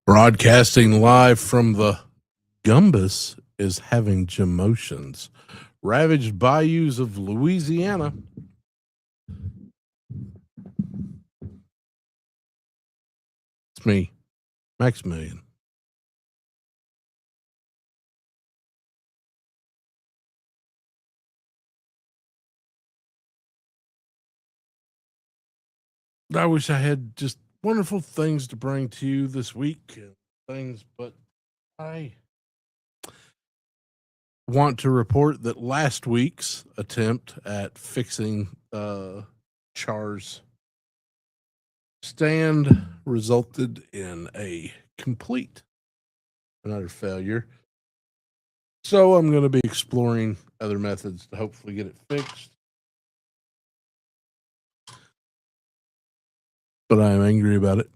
Broadcasting live from the Gumbus is having Jamotions. Ravaged Bayous of Louisiana. It's me, Maximilian. I wish I had just wonderful things to bring to you this week, but I want to report that last week's attempt at fixing Char's stand resulted in a complete another failure. So I'm going to be exploring other methods to hopefully get it fixed. But I am angry about it.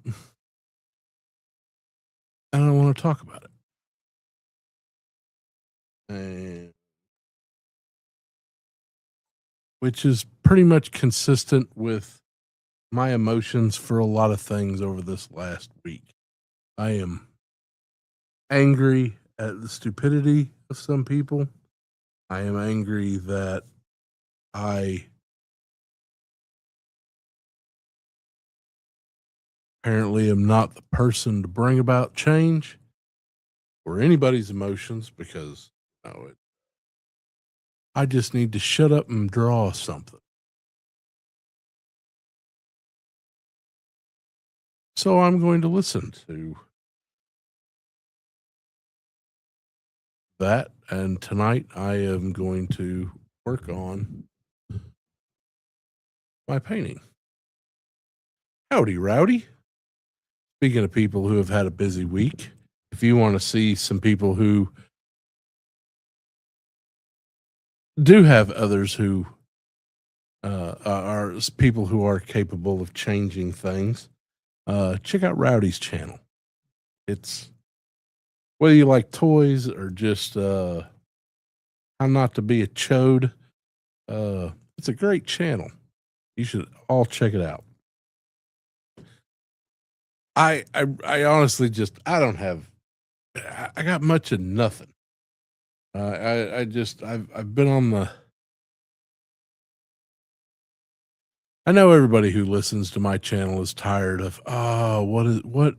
I don't want to talk about it. And which is pretty much consistent with my emotions for a lot of things over this last week. I am angry at the stupidity of some people. I am angry that I apparently am not the person to bring about change or anybody's emotions because I just need to shut up and draw something. So I'm going to listen to that. And tonight I am going to work on my painting. Howdy, Rowdy. Speaking of people who have had a busy week, if you want to see some people who do have others who are people who are capable of changing things, check out Rowdy's channel. It's whether you like toys or just how not to be a chode. It's a great channel. You should all check it out. I honestly just I don't have I got much of nothing. I've been on the. I know everybody who listens to my channel is tired of what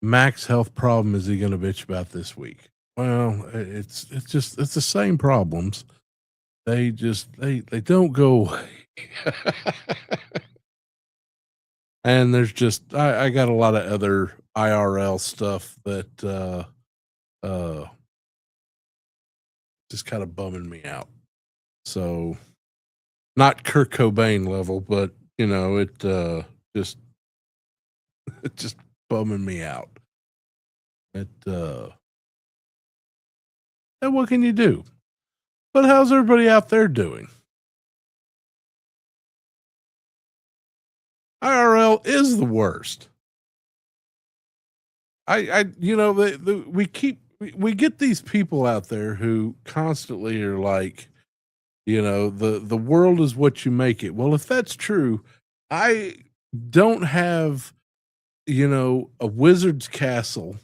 max health problem is he going to bitch about this week? Well, it's the same problems. They don't go away. And there's just I got a lot of other IRL stuff that just kind of bumming me out. So not Kurt Cobain level, but it just it's just bumming me out. And what can you do? But how's everybody out there doing? IRL is the worst. We get these people out there who constantly are like, the world is what you make it. Well, if that's true, I don't have, a wizard's castle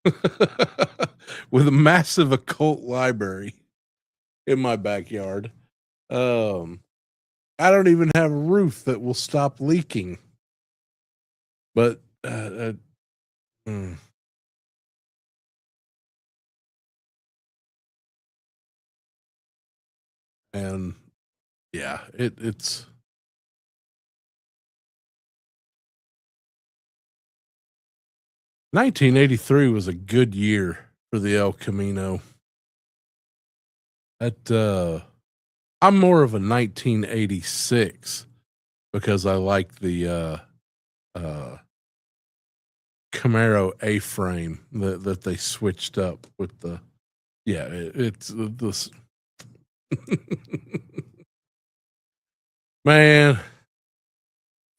with a massive occult library in my backyard. I don't even have a roof that will stop leaking. But and yeah, it's 1983 was a good year for the El Camino. I'm more of a 1986 because I like the Camaro A-frame that they switched up with the it's this man.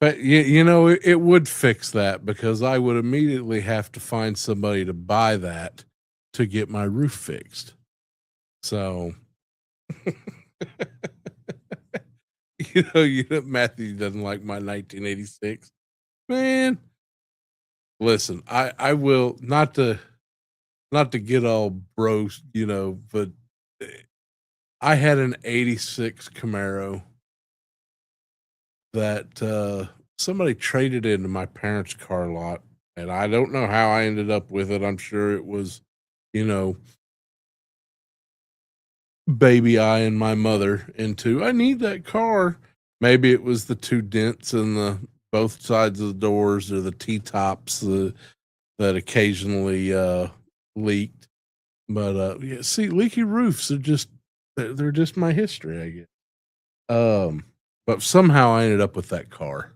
But it would fix that because I would immediately have to find somebody to buy that to get my roof fixed. So, Matthew doesn't like my 1986. Man, Listen, I will not to get all bros, but eh, I had an '86 Camaro that somebody traded into my parents' car lot, and I don't know how I ended up with it. I'm sure it was, you know, baby I and my mother into. I need that car. Maybe it was the two dents in the both sides of the doors or the T tops that occasionally leaked. But yeah, see, leaky roofs are just they're just my history, I guess. But somehow I ended up with that car.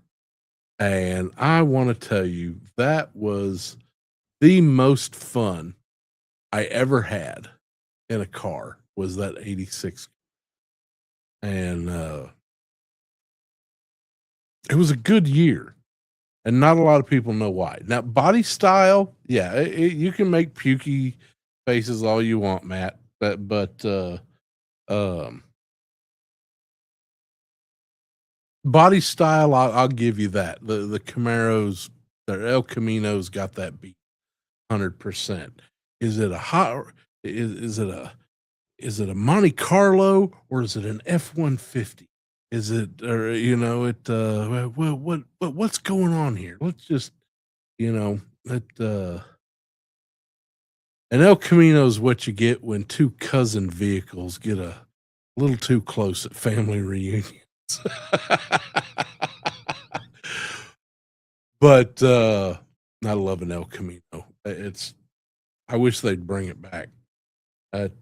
And I want to tell you, that was the most fun I ever had in a car was that '86. And it was a good year. And not a lot of people know why. Now, body style, yeah, you can make pukey faces all you want, Matt. But um, body style, I'll give you that. The Camaros, their El Camino's got that beat 100%. Is it a hot? Is it a Monte Carlo or is it an F-150? Is it or what's going on here? Let's just let an El Camino is what you get when two cousin vehicles get a little too close at family reunions. But I love an El Camino. It's I wish they'd bring it back. At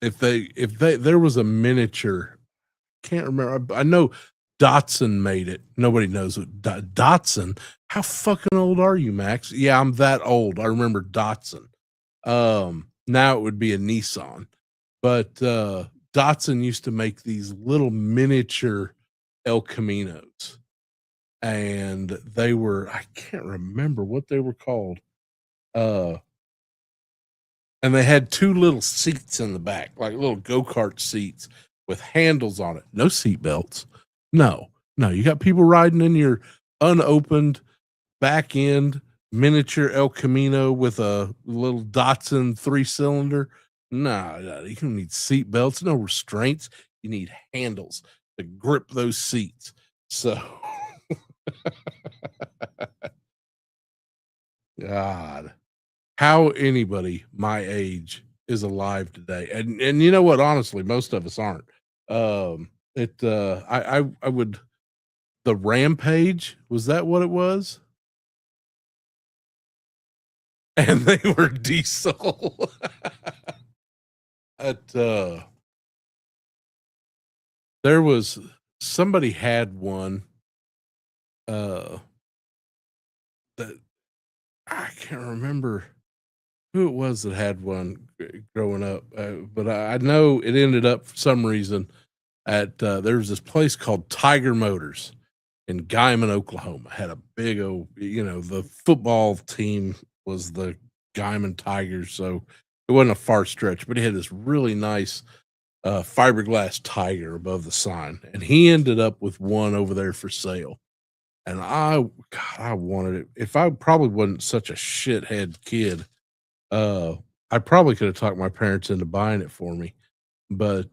if they there was a miniature, can't remember. I know Datsun made it. Nobody knows what Datsun. How fucking old are you, Max? Yeah, I'm that old. I remember Datsun. Now it would be a Nissan, but Datsun used to make these little miniature El Caminos, and they were I can't remember what they were called. Uh, and they had two little seats in the back, like little go-kart seats with handles on it. No seat belts. No, no. You got people riding in your unopened back end miniature El Camino with a little Datsun 3-cylinder. No, no, you don't need seat belts, no restraints. You need handles to grip those seats. So, God, how anybody my age is alive today. And you know what? Honestly, most of us aren't. It I would the Rampage, was that what it was? And they were diesel. At there was somebody had one uh that I can't remember who it was that had one growing up, but I know it ended up for some reason at there was this place called Tiger Motors in Guyman, Oklahoma. Had a big old, the football team was the Guyman Tigers, so it wasn't a far stretch, but he had this really nice fiberglass tiger above the sign, and he ended up with one over there for sale. And I wanted it. If I probably wasn't such a shithead kid, uh, I probably could have talked my parents into buying it for me. But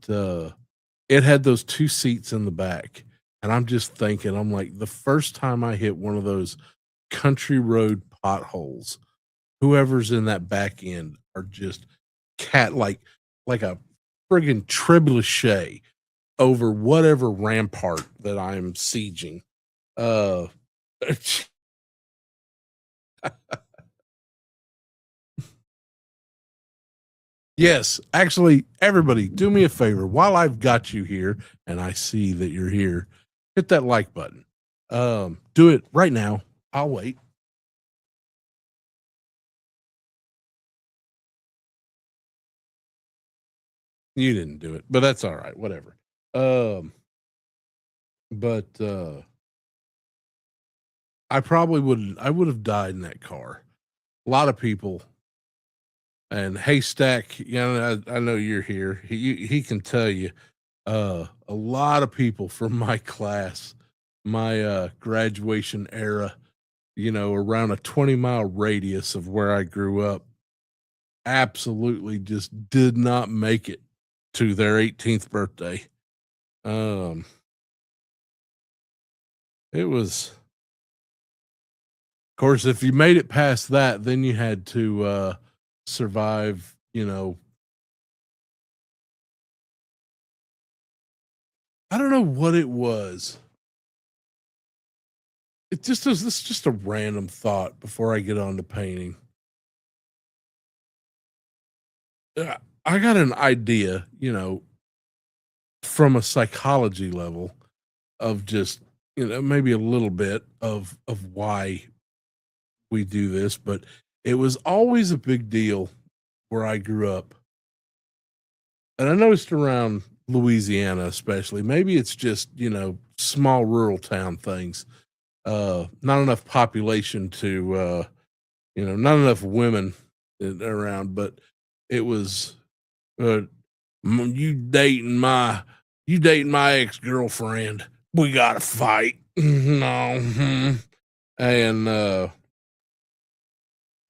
it had those two seats in the back, and I'm just thinking, I'm like, the first time I hit one of those country road potholes, whoever's in that back end are just cat like a friggin' trebuchet over whatever rampart that I'm sieging. Uh, yes, actually, everybody, do me a favor while I've got you here and I see that you're here. Hit that like button. Do it right now. I'll wait. You didn't do it, but that's all right. Whatever. Um, but I would have died in that car. A lot of people and Haystack, I know you're here. He can tell you a lot of people from my class, my graduation era around a 20-mile radius of where I grew up, absolutely just did not make it to their 18th birthday. Um, it was, of course, if you made it past that, then you had to survive. I don't know what it was. It just was this just a random thought before I get on to painting. Uh, I got an idea, from a psychology level of just, maybe a little bit of why we do this, but it was always a big deal where I grew up. And I noticed around Louisiana especially, maybe it's just, small rural town things. Not enough population to not enough women around, but it was uh, you dating my ex-girlfriend. We gotta fight. No. And I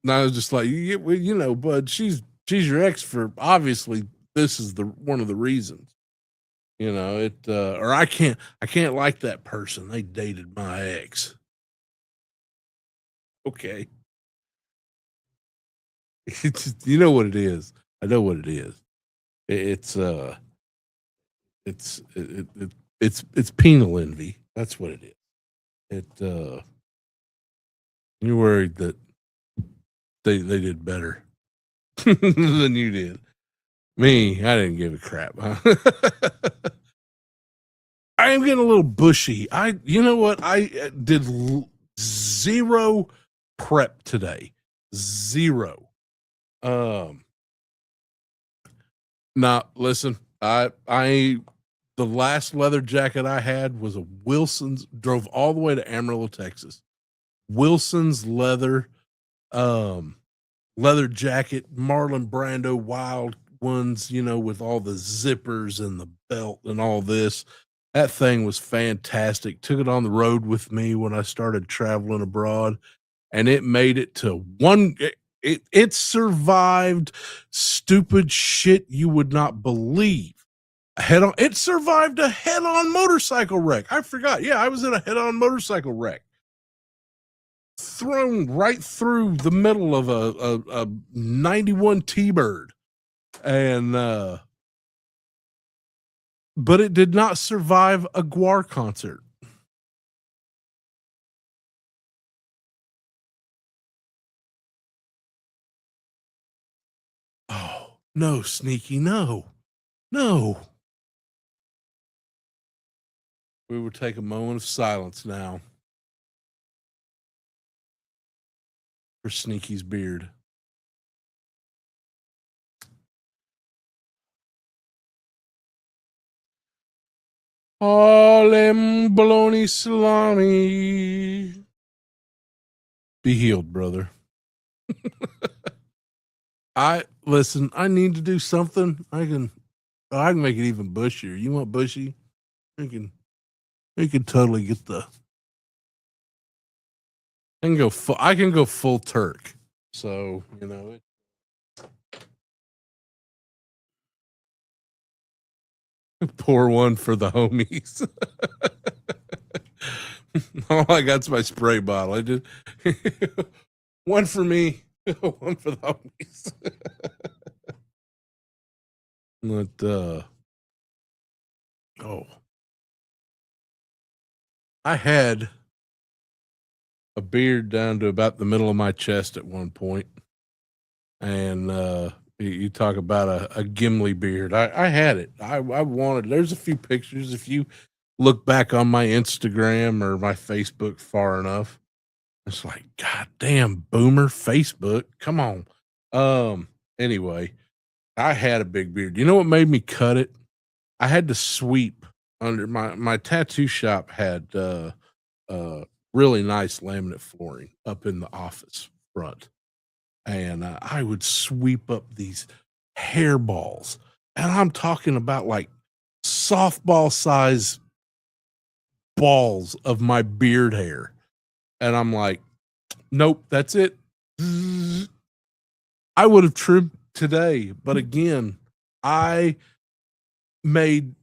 was just like, yeah, well, bud, she's your ex for obviously this is the one of the reasons. Or I can't like that person. They dated my ex. Okay. You know what it is. I know what it is. It's it's penal envy. That's what it is. You're worried that they did better than you did. Me, I didn't give a crap. Huh? I am getting a little bushy. You know what? I did zero prep today. Zero. Um, Now listen, the last leather jacket I had was a Wilson's. Drove all the way to Amarillo, Texas. Wilson's um, leather jacket, Marlon Brando wild ones, with all the zippers and the belt and all this. That thing was fantastic. Took it on the road with me when I started traveling abroad, and it made it to it survived stupid shit you would not believe. It survived a head-on motorcycle wreck. I forgot. Yeah, I was in a head-on motorcycle wreck. Thrown right through the middle of a 91 T-Bird. And but it did not survive a Guar concert. Oh, no, Sneaky, no. No. We will take a moment of silence now for Sneaky's beard. Harlem bologna salami. Be healed, brother. I listen. I need to do something. I can make it even bushier. You want bushy? We can. We can totally get the. I can go full. I can go full Turk. So pour one for the homies. All I got's my spray bottle. I did one for me, one for the homies. But oh, I had a beard down to about the middle of my chest at one point, and you talk about a Gimli beard. I had it. I wanted. There's a few pictures. If you look back on my Instagram or my Facebook far enough, it's like, God damn, boomer Facebook. Come on. Anyway, I had a big beard. You know what made me cut it? I had to sweep under my tattoo shop had uh really nice laminate flooring up in the office front. And I would sweep up these hairballs. And I'm talking about like softball size balls of my beard hair. And I'm like, Nope, that's it. I would have trimmed today, but again, I made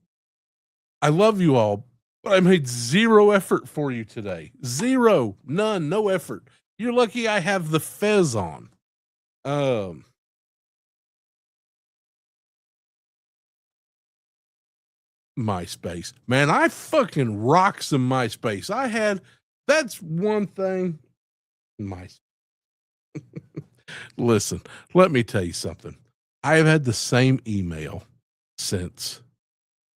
I love you all, but I made zero effort for you today. Zero, none, no effort. You're lucky I have the fez on. Um, MySpace, man, I fucking rock some MySpace. That's one thing. My Listen, let me tell you something. I have had the same email since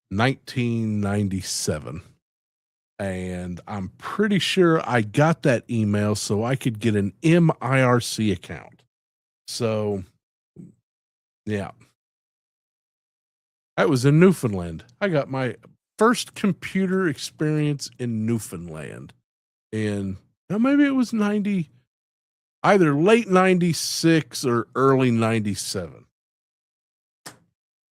1997. And I'm pretty sure I got that email so I could get an MIRC account. So, yeah, that was in Newfoundland. I got my first computer experience in Newfoundland in, now maybe it was 90, either late 96 or early 97.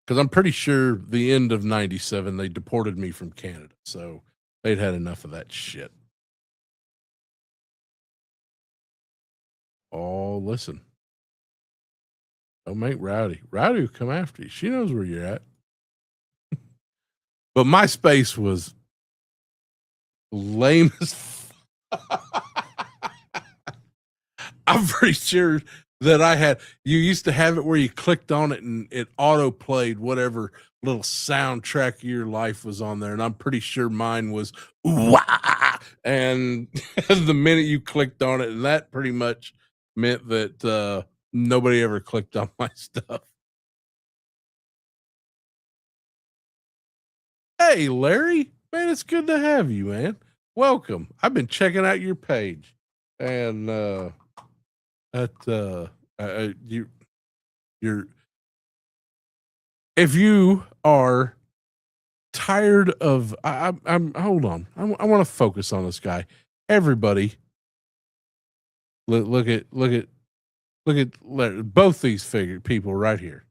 Because I'm pretty sure the end of 97, they deported me from Canada. So they'd had enough of that shit. Oh, listen. Don't make Rowdy. Rowdy will come after you. She knows where you're at. But MySpace was lame as I'm pretty sure that you used to have it where you clicked on it and it auto played whatever little soundtrack of your life was on there. And I'm pretty sure mine was, wah! And the minute you clicked on it, and that pretty much meant that nobody ever clicked on my stuff. Hey, Larry, man, it's good to have you, man. Welcome. I've been checking out your page, and you're if you are tired of, I'm hold on, I want to focus on this guy. Everybody, look at Larry, both these people right here.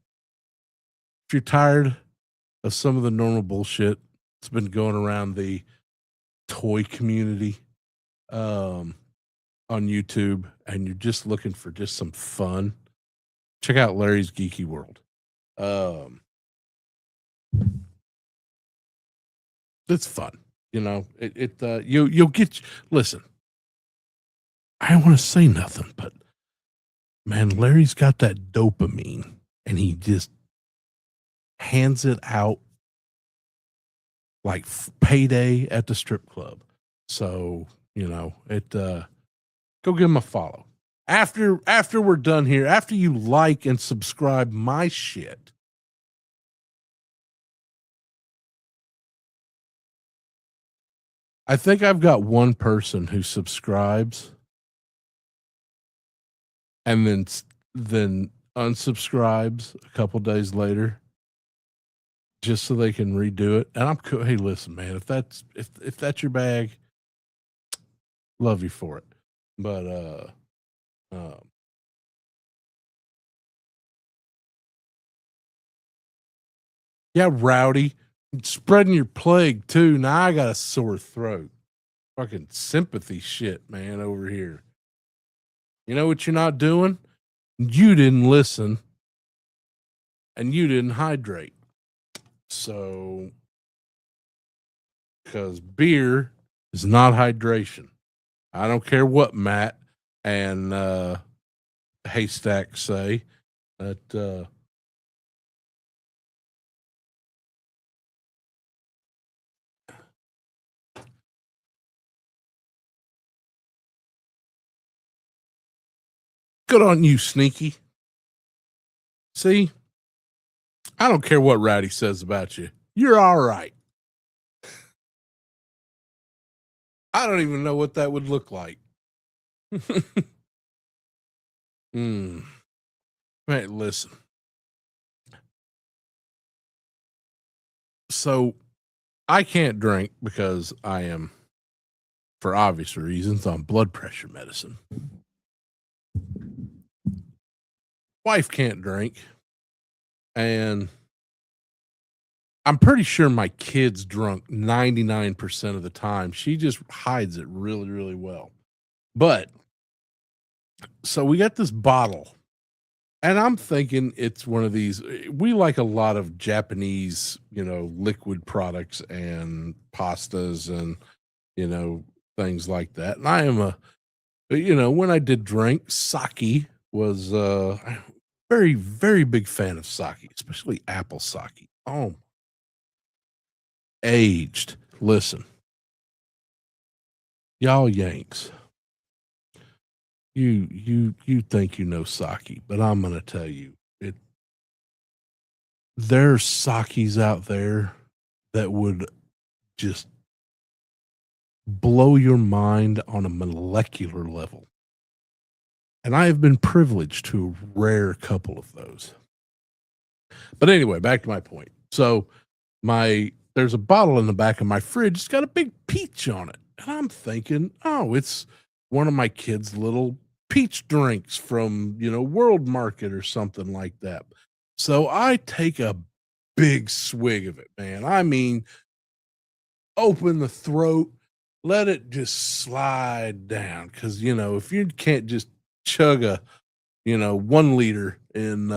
If you're tired of some of the normal bullshit that's been going around the toy community on YouTube, and you're just looking for just some fun, check out Larry's Geeky World. It's fun, you know. You'll get. Listen, I don't want to say nothing, but man, Larry's got that dopamine, and he just hands it out like payday at the strip club. So, you know, go give him a follow. After we're done here, after you like and subscribe my shit, I think I've got one person who subscribes and then unsubscribes a couple days later just so they can redo it. And I'm cool. Hey, listen, man, if that's your bag, love you for it. But yeah, Rowdy, spreading your plague too. Now I got a sore throat. Fucking sympathy shit, man, over here. You know what you're not doing? You didn't listen and you didn't hydrate. So, because beer is not hydration. I don't care what Matt and Haystack say. That good on you, Sneaky. See, I don't care what Rowdy says about you. You're all right. I don't even know what that would look like. Man, listen. So I can't drink because I am, for obvious reasons, on blood pressure medicine. Wife can't drink. And I'm pretty sure my kid's drunk 99% of the time. She just hides it really, really well. But So we got this bottle, and I'm thinking it's one of these. We like a lot of Japanese, liquid products and pastas and, you know, things like that. And I am when I did drink, sake was very, very big fan of sake, especially apple sake. Oh, aged. Listen, y'all Yanks, you think you know sake, but I'm gonna tell you, there's sakis out there that would just blow your mind on a molecular level. And I have been privileged to a rare couple of those. But anyway, back to my point. So there's a bottle in the back of my fridge. It's got a big peach on it. And I'm thinking, oh, it's one of my kids' little peach drinks from, World Market or something like that. So I take a big swig of it, man. I mean, open the throat, let it just slide down. Cause, if you can't just chug a, 1 liter in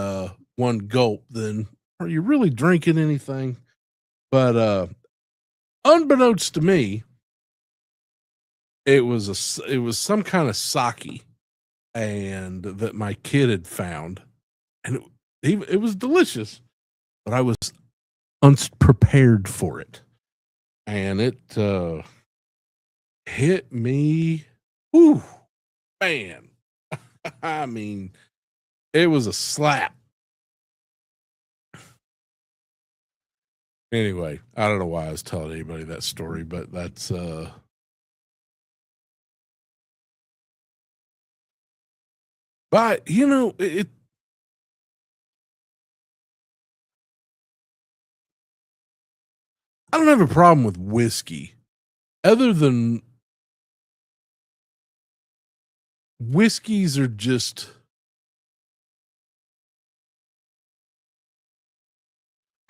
one gulp, then are you really drinking anything? But unbeknownst to me, it was some kind of sake, and that my kid had found, and it was delicious, but I was unprepared for it, and it hit me. Whoo, man! I mean, it was a slap. Anyway, I don't know why I was telling anybody that story, but that's but I don't have a problem with whiskey. Other than whiskeys are just,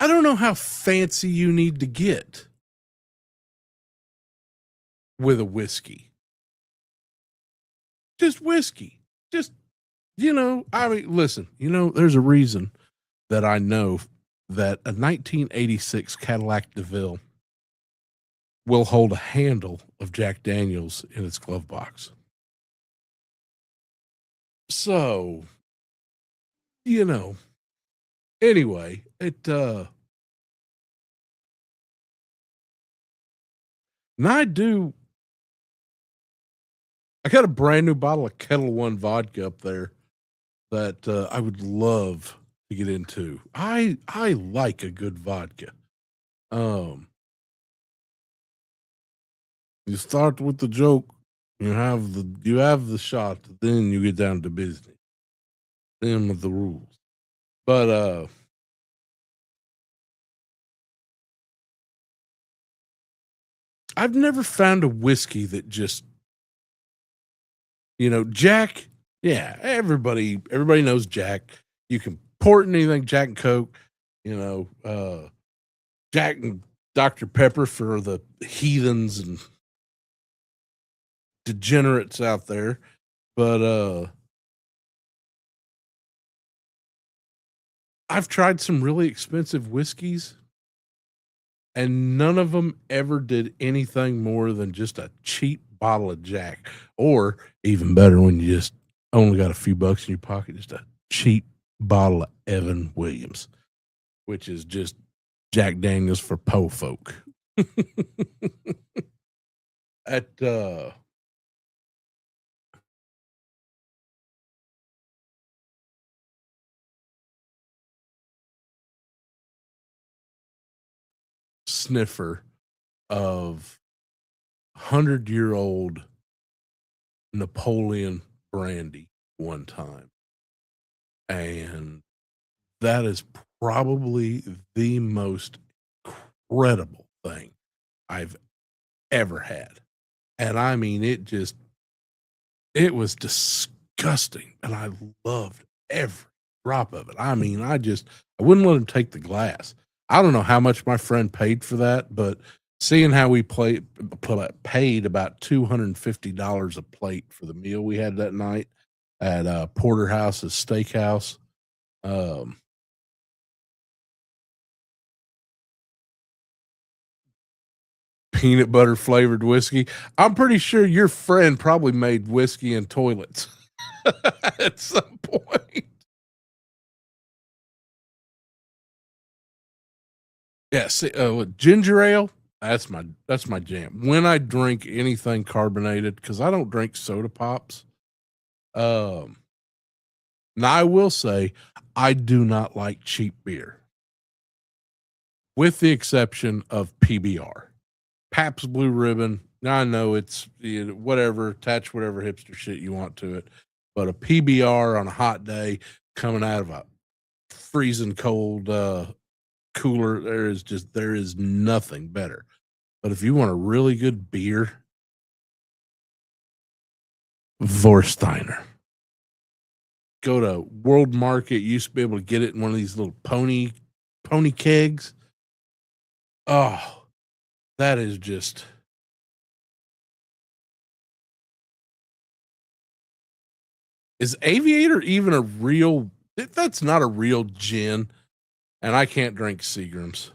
I don't know how fancy you need to get with a whiskey. Just whiskey. Just, I mean, listen, there's a reason that I know that a 1986 Cadillac DeVille will hold a handle of Jack Daniels in its glove box. So, you know, anyway, and I got a brand new bottle of Kettle One vodka up there that I would love to get into. I like a good vodka. Um, you start with the joke, you have the shot, then you get down to business. Them are the rules. But I've never found a whiskey that just, Jack. Yeah, everybody knows Jack. You can pour it in anything, Jack and Coke. You know, Jack and Dr Pepper for the heathens and degenerates out there. But I've tried some really expensive whiskeys, and none of them ever did anything more than just a cheap bottle of Jack, or even better, when you just only got a few bucks in your pocket, just a cheap bottle of Evan Williams, which is just Jack Daniels for po folk. At sniffer of 100-year-old Napoleon brandy one time, and that is probably the most incredible thing I've ever had. And I mean, it was disgusting, and I loved every drop of it. I mean, I wouldn't let him take the glass. I don't know how much my friend paid for that, but seeing how we paid about $250 a plate for the meal we had that night, at Porterhouse's Steakhouse. Um, Peanut butter flavored whiskey. I'm pretty sure your friend probably made whiskey in toilets at some point. Yeah, see, ginger ale. That's my jam. When I drink anything carbonated, because I don't drink soda pops. Um, Now I will say I do not like cheap beer, with the exception of PBR. Pabst Blue Ribbon. Now I know it's whatever, attach whatever hipster shit you want to it, but a PBR on a hot day coming out of a freezing cold cooler, there is nothing better. But if you want a really good beer, Vorsteiner. Go to World Market. You used to be able to get it in one of these little pony kegs. Oh, that is just. Is Aviator even a real? That's not a real gin, and I can't drink Seagrams.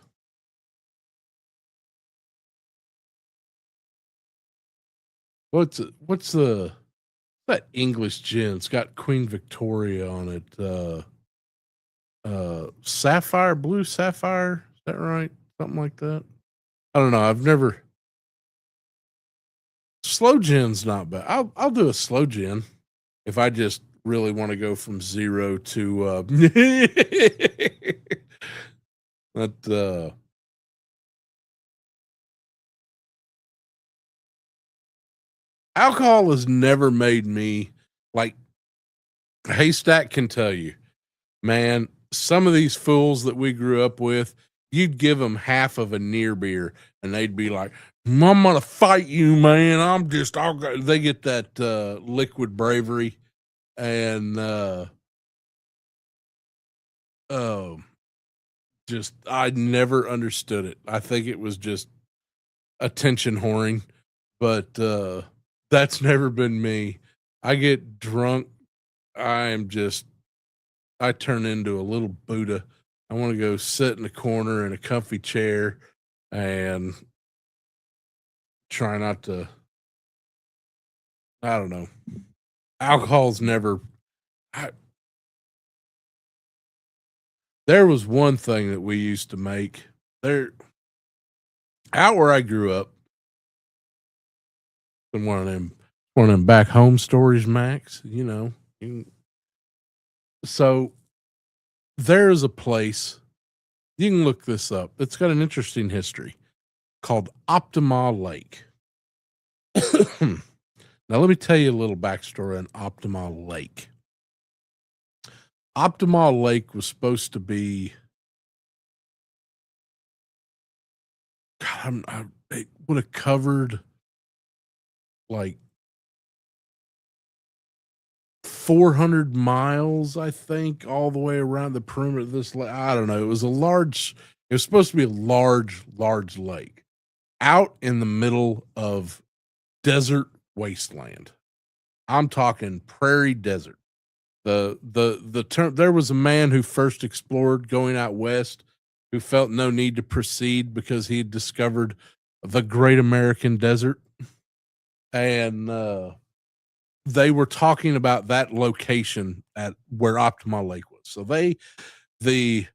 What's that English gin? It's got Queen Victoria on it. Sapphire, blue sapphire. Is that right? Something like that. I don't know. I've never. Slow gin's not bad. I'll do a slow gin if I just really want to go from zero to but alcohol has never made me like Haystack can tell you, man, some of these fools that we grew up with, you'd give them half of a near beer and they'd be like, I'm gonna fight you, man. They get that liquid bravery and oh, just I never understood it. I think it was just attention whoring, but that's never been me. I get drunk. I turn into a little Buddha. I want to go sit in a corner in a comfy chair and try not to. I don't know. Alcohol's never. I, there was one thing that we used to make there out where I grew up. In one of them back home stories, Max. So there is a place you can look this up. It's got an interesting history called Optima Lake. Now, let me tell you a little backstory on Optima Lake. Optima Lake was supposed to be. God, it would have covered like 400 miles, I think, all the way around the perimeter of this lake. I don't know. It was supposed to be a large lake out in the middle of desert wasteland. I'm talking prairie desert. The term, there was a man who first explored going out west who felt no need to proceed because he had discovered the great American desert. And they were talking about that location at where Optima Lake was. So the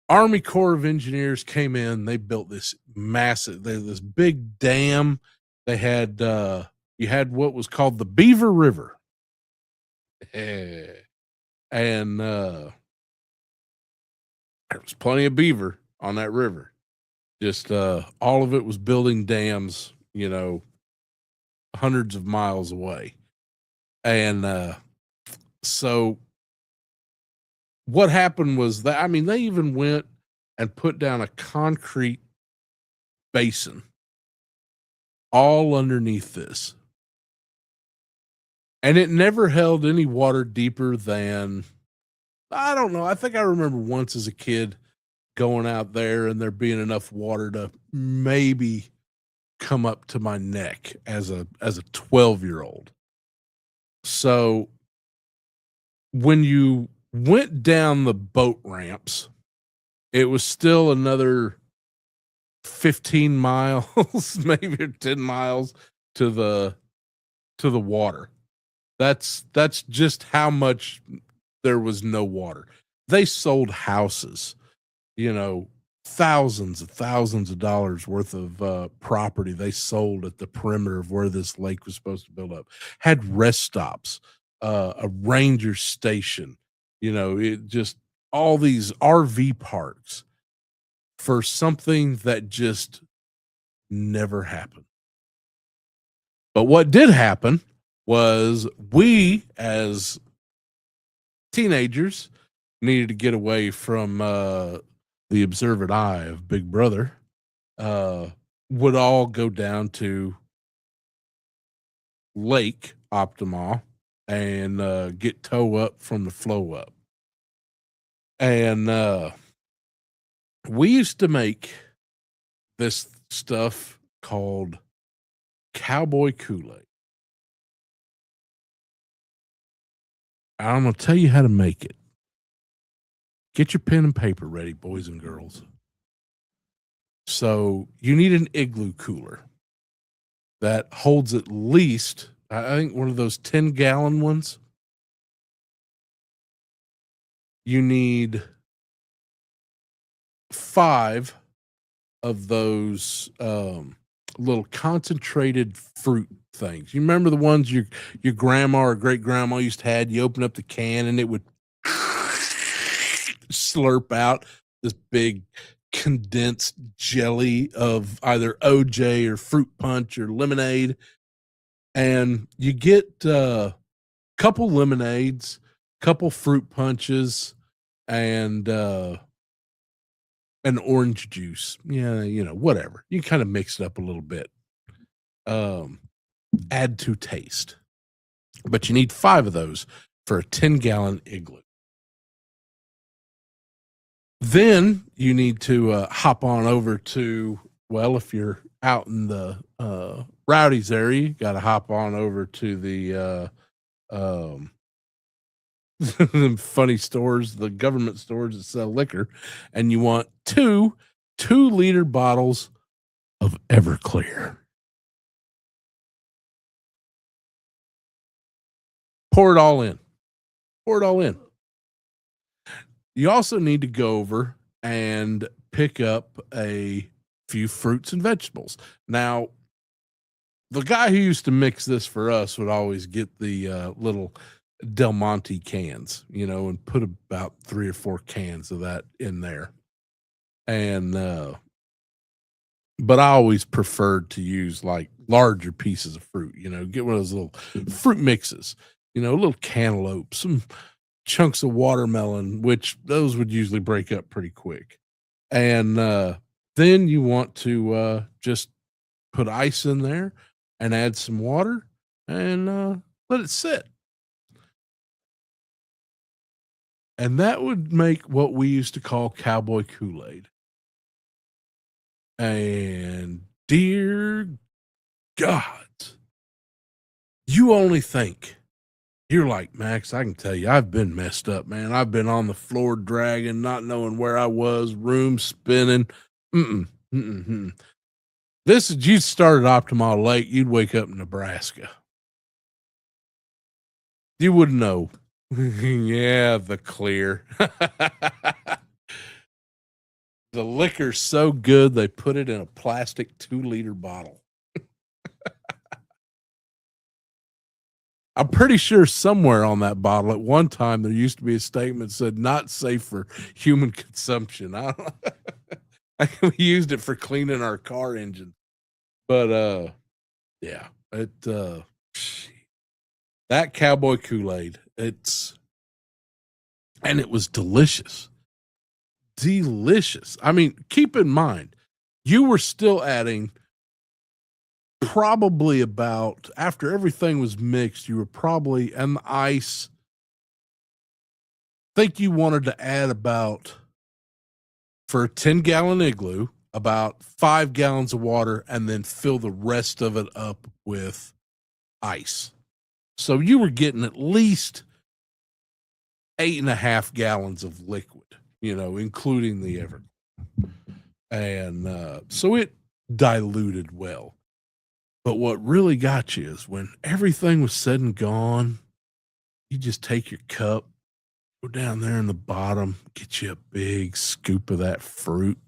Army Corps of Engineers came in, they built this this big dam. They had you had what was called the Beaver River. And there was plenty of beaver on that river. Just all of it was building dams, hundreds of miles away. And so what happened was that, I mean, they even went and put down a concrete basin all underneath this. And it never held any water deeper than, I don't know. I think I remember once as a kid going out there and there being enough water to maybe come up to my neck as a 12-year-old. So when you went down the boat ramps, it was still another 15 miles, maybe or 10 miles to the water. That's just how much there was no water. They sold houses, you know, thousands of dollars worth of property they sold at the perimeter of where this lake was supposed to build up. Had rest stops, a ranger station, it just all these RV parks for something that just never happened. But what did happen was we, as teenagers, needed to get away from the observant eye of Big Brother, uh, would all go down to Lake Optimal and get tow up from the flow up. And we used to make this stuff called Cowboy Kool-Aid. I'm going to tell you how to make it. Get your pen and paper ready, boys and girls. So you need an igloo cooler that holds at least, I think, one of those 10-gallon ones. You need 5 of those little concentrated fruit things. You remember the ones your grandma or great grandma used to had? You open up the can and it would slurp out this big condensed jelly of either OJ or fruit punch or lemonade. And you get a couple lemonades, couple fruit punches, and an orange juice. Yeah, whatever. You kind of mix it up a little bit. Add to taste. But you need 5 of those for a 10-gallon igloo. Then you need to hop on over to, well, if you're out in the Rowdy's area, you got to hop on over to the funny stores, the government stores that sell liquor, and you want 2 2-liter bottles of Everclear. Pour it all in. Pour it all in. You also need to go over and pick up a few fruits and vegetables. Now, the guy who used to mix this for us would always get the little Del Monte cans, and put about 3 or 4 cans of that in there. And, but I always preferred to use like larger pieces of fruit, get one of those little fruit mixes, a little cantaloupe, some chunks of watermelon, which those would usually break up pretty quick. And then you want to just put ice in there and add some water and let it sit. And that would make what we used to call Cowboy Kool-Aid. And dear God, you only think, you're like, Max, I can tell you, I've been messed up, man. I've been on the floor dragging, not knowing where I was, room spinning. This is, you started Optimal Lake, you'd wake up in Nebraska. You wouldn't know. Yeah, the clear. The liquor's so good, they put it in a plastic 2-liter bottle. I'm pretty sure somewhere on that bottle at one time there used to be a statement that said not safe for human consumption. I don't know. We used it for cleaning our car engine. But yeah, that Cowboy Kool-Aid, it was delicious. Delicious. I mean, keep in mind, you were still adding probably about, after everything was mixed, you were probably, and the ice, I think you wanted to add about, for a 10-gallon igloo, about 5 gallons of water and then fill the rest of it up with ice. So you were getting at least 8.5 gallons of liquid, including the Everclear. And so it diluted well. But what really got you is when everything was said and gone, you just take your cup, go down there in the bottom, get you a big scoop of that fruit,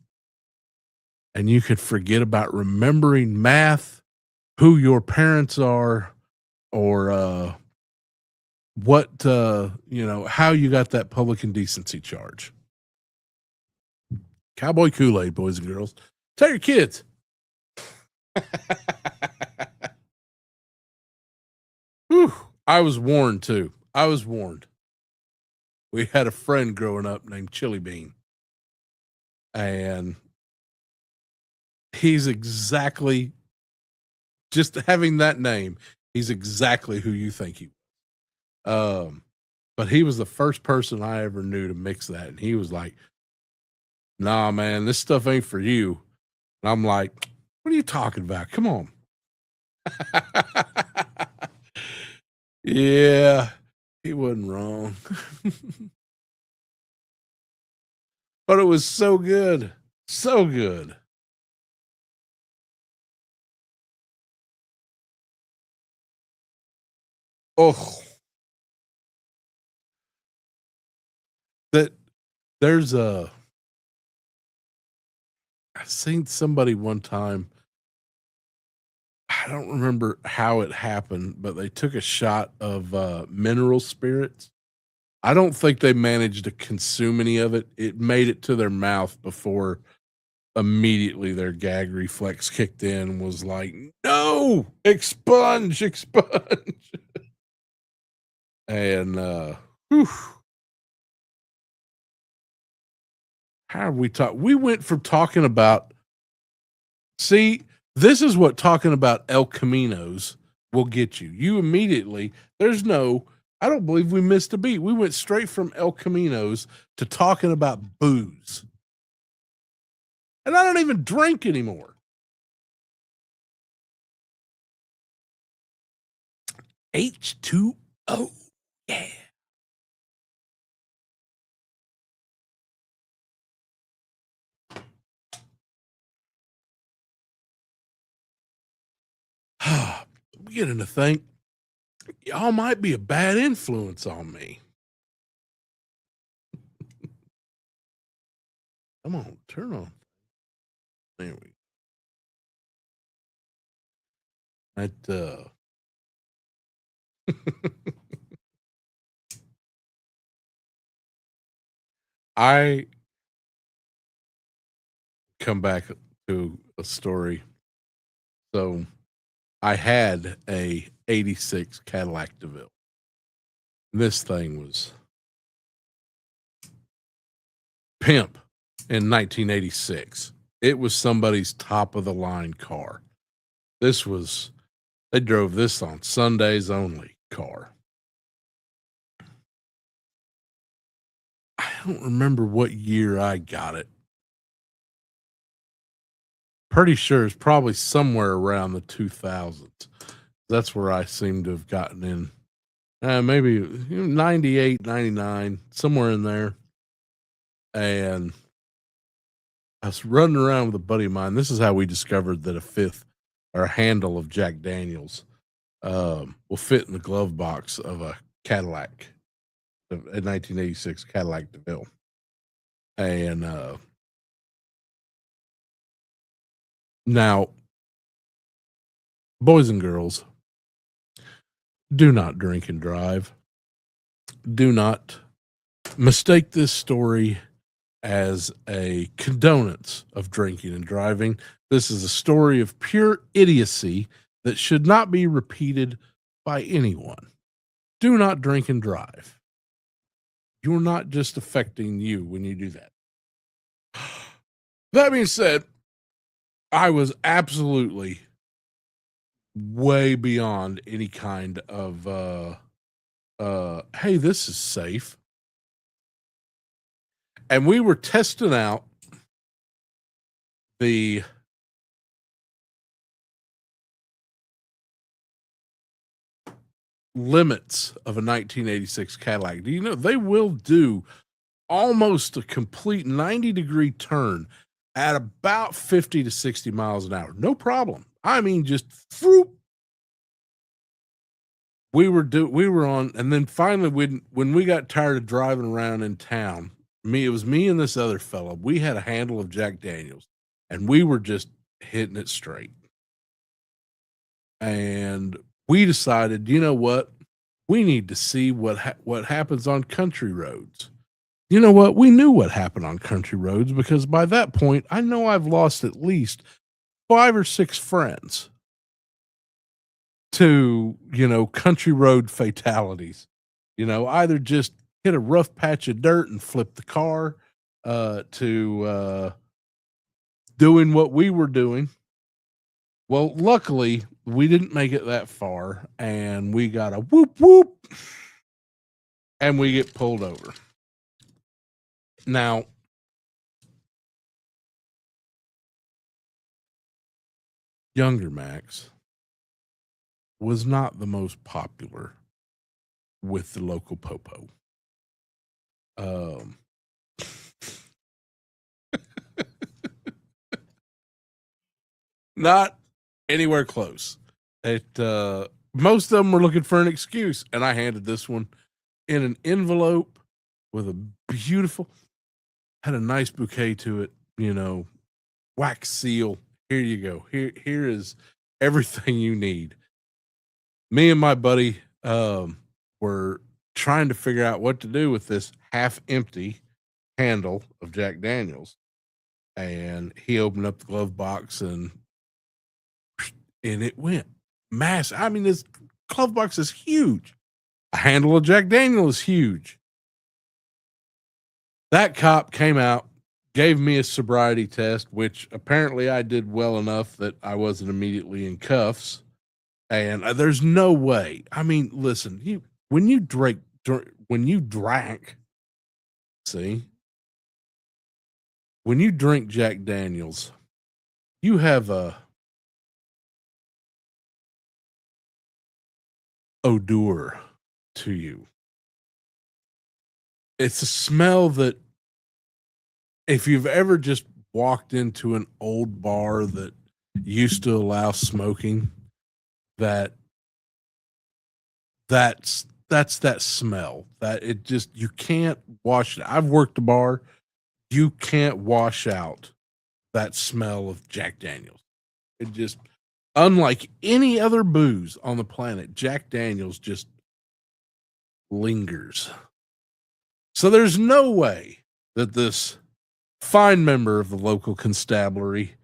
and you could forget about remembering math, who your parents are, or how you got that public indecency charge. Cowboy Kool-Aid, boys and girls. Tell your kids. Whew, I was warned too. I was warned. We had a friend growing up named Chili Bean, and he's exactly, just having that name, he's exactly who you think he was. But he was the first person I ever knew to mix that, and he was like, "Nah, man, this stuff ain't for you." And I'm like, "What are you talking about? Come on." Yeah, he wasn't wrong. But it was so good. So good. Oh, that there's a I seen somebody one time. I don't remember how it happened, but they took a shot of mineral spirits. I don't think they managed to consume any of it. It made it to their mouth before immediately their gag reflex kicked in and was like, "No, expunge, expunge." And whew, how have we talked? We went from talking about, see, this is what talking about El Caminos will get you. You immediately, I don't believe we missed a beat. We went straight from El Caminos to talking about booze. And I don't even drink anymore. H2O. Yeah. I'm beginning to think y'all might be a bad influence on me. Come on, turn on. There we go. That I come back to a story. So I had a 86 Cadillac DeVille. This thing was pimp in 1986. It was somebody's top of the line car. They drove this on Sundays only car. I don't remember what year I got it. Pretty sure it's probably somewhere around the 2000s. That's where I seem to have gotten in. Maybe 98, 99, somewhere in there. And I was running around with a buddy of mine. This is how we discovered that a fifth or a handle of Jack Daniels will fit in the glove box of a Cadillac, a 1986 Cadillac DeVille. And now, boys and girls, do not drink and drive. Do not mistake this story as a condonance of drinking and driving. This is a story of pure idiocy that should not be repeated by anyone. Do not drink and drive. You're not just affecting you when you do that. That being said, I was absolutely way beyond any kind of hey, this is safe. And we were testing out the limits of a 1986 Cadillac. Do you know they will do almost a complete 90-degree turn at about 50 to 60 miles an hour? No problem. I mean, just whoop. We were on, and then finally when we got tired of driving around in town, it was me and this other fella. We had a handle of Jack Daniels, and we were just hitting it straight. And we decided, you know what? We need to see what happens on country roads. You know what? We knew what happened on country roads because by that point, I know I've lost at least 5 or 6 friends to, country road fatalities. Either just hit a rough patch of dirt and flip the car, to doing what we were doing. Well, luckily, we didn't make it that far, and we got a whoop whoop, and we get pulled over. Now, younger Max was not the most popular with the local popo. Not anywhere close. Most of them were looking for an excuse, and I handed this one in an envelope with a beautiful, had a nice bouquet to it, wax seal. Here you go. Here is everything you need. Me and my buddy were trying to figure out what to do with this half empty handle of Jack Daniels. And he opened up the glove box and it went mass. I mean, this glove box is huge. A handle of Jack Daniels is huge. That cop came out, gave me a sobriety test, which apparently I did well enough that I wasn't immediately in cuffs. And there's no way. I mean, listen, when you drank, see, when you drink Jack Daniels, you have a odor to you. It's a smell that if you've ever just walked into an old bar that used to allow smoking, that's that smell that it just, you can't wash it. I've worked a bar. You can't wash out that smell of Jack Daniels. It just, unlike any other booze on the planet, Jack Daniels just lingers. So there's no way that this fine member of the local constabulary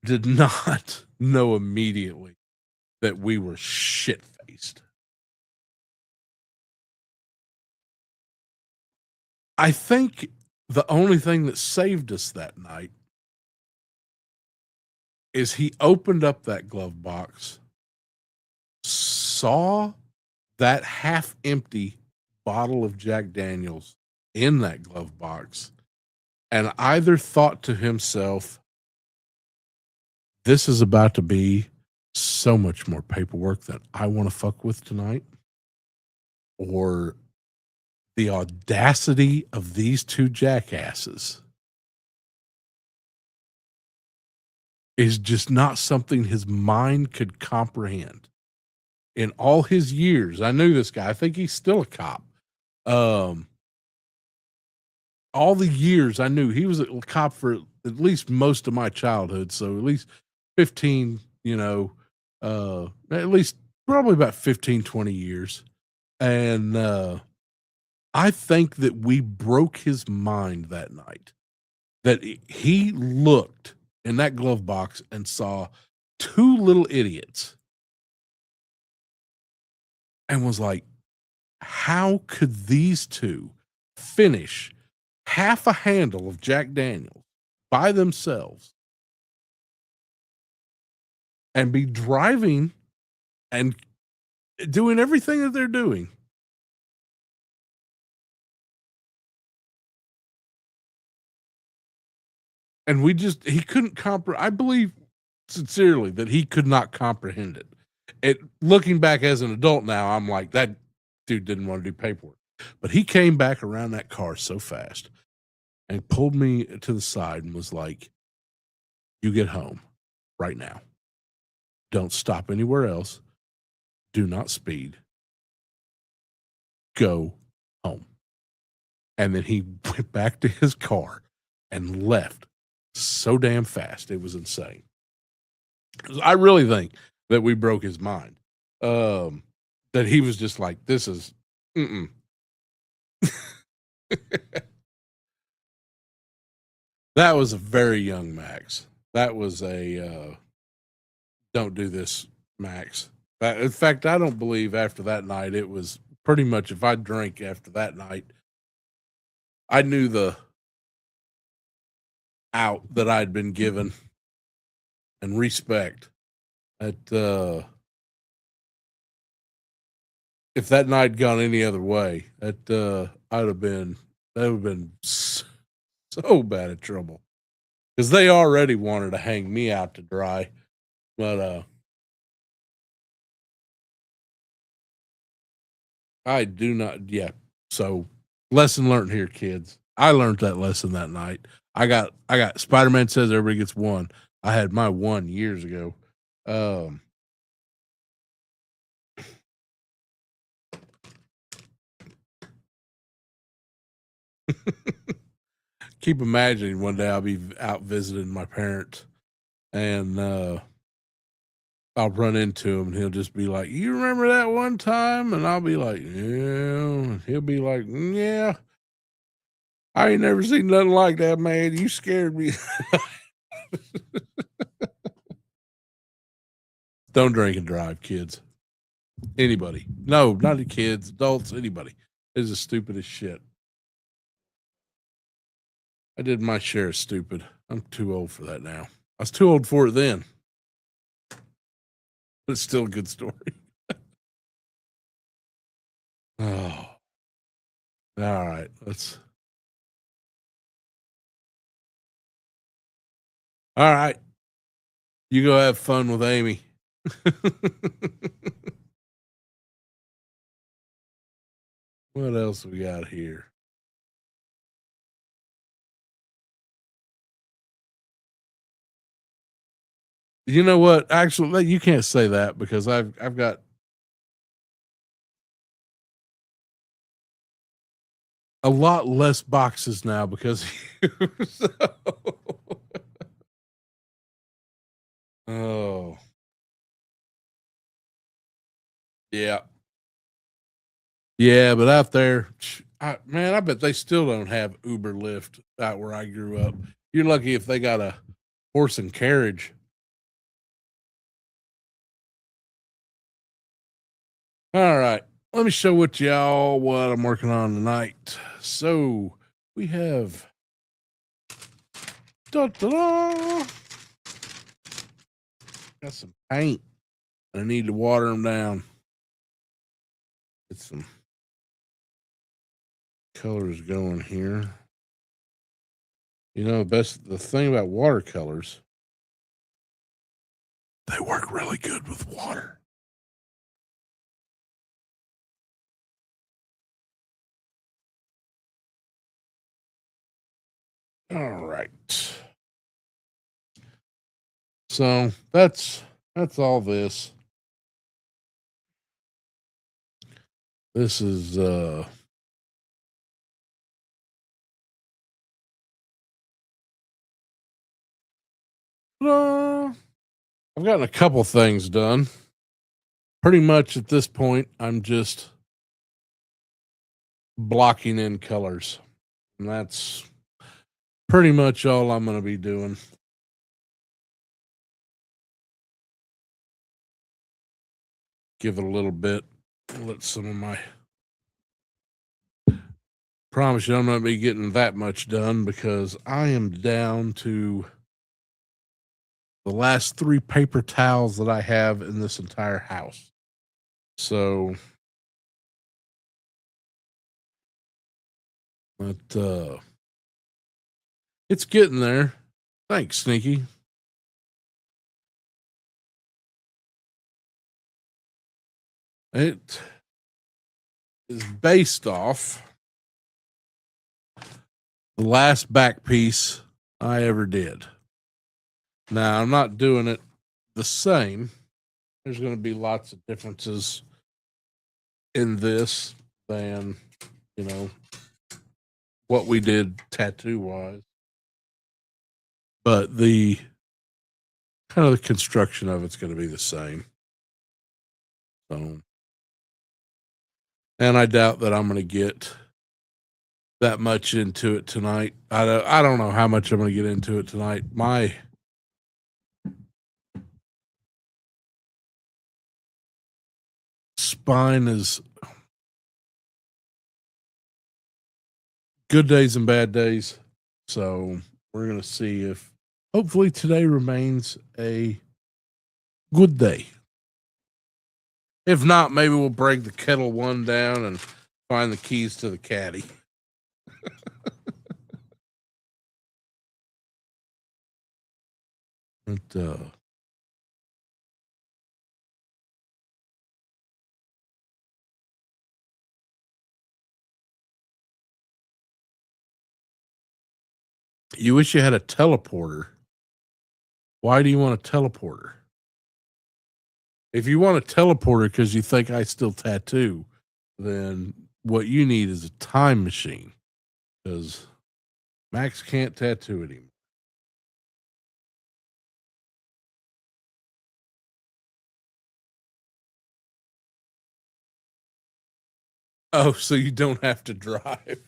did not know immediately that we were shit-faced. I think the only thing that saved us that night is he opened up that glove box, saw that half empty bottle of Jack Daniels in that glove box, and either thought to himself, this is about to be so much more paperwork that I want to fuck with tonight, or the audacity of these two jackasses is just not something his mind could comprehend. In all his years, I knew this guy. I think he's still a cop. All the years I knew, he was a cop for at least most of my childhood. So at least 15, at least probably about 15, 20 years. And I think that we broke his mind that night, that he looked in that glove box and saw two little idiots and was like, how could these two finish half a handle of Jack Daniels by themselves and be driving and doing everything that they're doing? And he couldn't comprehend. I believe sincerely that he could not comprehend it. Looking back as an adult now, I'm like, that dude didn't want to do paperwork. But he came back around that car so fast and pulled me to the side and was like, "You get home right now. Don't stop anywhere else. Do not speed. Go home." And then he went back to his car and left so damn fast. It was insane. I really think that we broke his mind. That he was just like, this is, mm-mm. That was a very young Max. That was a don't do this, Max. In fact, I don't believe after that night, it was pretty much if I drank after that night, I knew the out that I'd been given and respect. That if that night gone any other way, that I'd have been that would have been so bad at trouble because they already wanted to hang me out to dry. But I do not. Yeah. So lesson learned here, kids. I learned that lesson that night. I got Spider-Man says everybody gets one. I had my one years ago. Um, keep imagining one day I'll be out visiting my parents and I'll run into him and he'll just be like, "You remember that one time?" And I'll be like, "Yeah." And he'll be like, "Yeah, I ain't never seen nothing like that, man. You scared me." Don't drink and drive, kids. Anybody. No, not the kids, adults, anybody. It's the stupidest shit. I did my share of stupid. I'm too old for that now. I was too old for it then. But it's still a good story. Oh. All right. All right. You go have fun with Amy. What else we got here? You know what? Actually, you can't say that because I've got a lot less boxes now because so. Oh, yeah. Yeah, but out there, man, I bet they still don't have Uber Lyft out where I grew up. You're lucky if they got a horse and carriage. All right. Let me show what y'all what I'm working on tonight. So we have da-da-da, got some paint. I need to water them down. Get some colors going here. You know, the thing about watercolors, they work really good with water. All right. So that's all this. This is I've gotten a couple things done. Pretty much at this point, I'm just blocking in colors. And that's pretty much all I'm going to be doing. Give it a little bit. Let some of my. Promise you, I'm not be getting that much done because I am down to the last 3 paper towels that I have in this entire house. So, but it's getting there. Thanks, Sneaky. It is based off the last back piece I ever did. Now, I'm not doing it the same. There's going to be lots of differences in this than, you know, what we did tattoo wise. But the kind of the construction of it's going to be the same. So, and I doubt that I'm going to get that much into it tonight. I don't know how much I'm going to get into it tonight. My spine is good days and bad days. So we're going to see if hopefully today remains a good day. If not, maybe we'll break the kettle one down and find the keys to the caddy. But, you wish you had a teleporter. Why do you want a teleporter? If you want a teleporter because you think I still tattoo, then what you need is a time machine because Max can't tattoo anymore. Oh, so you don't have to drive.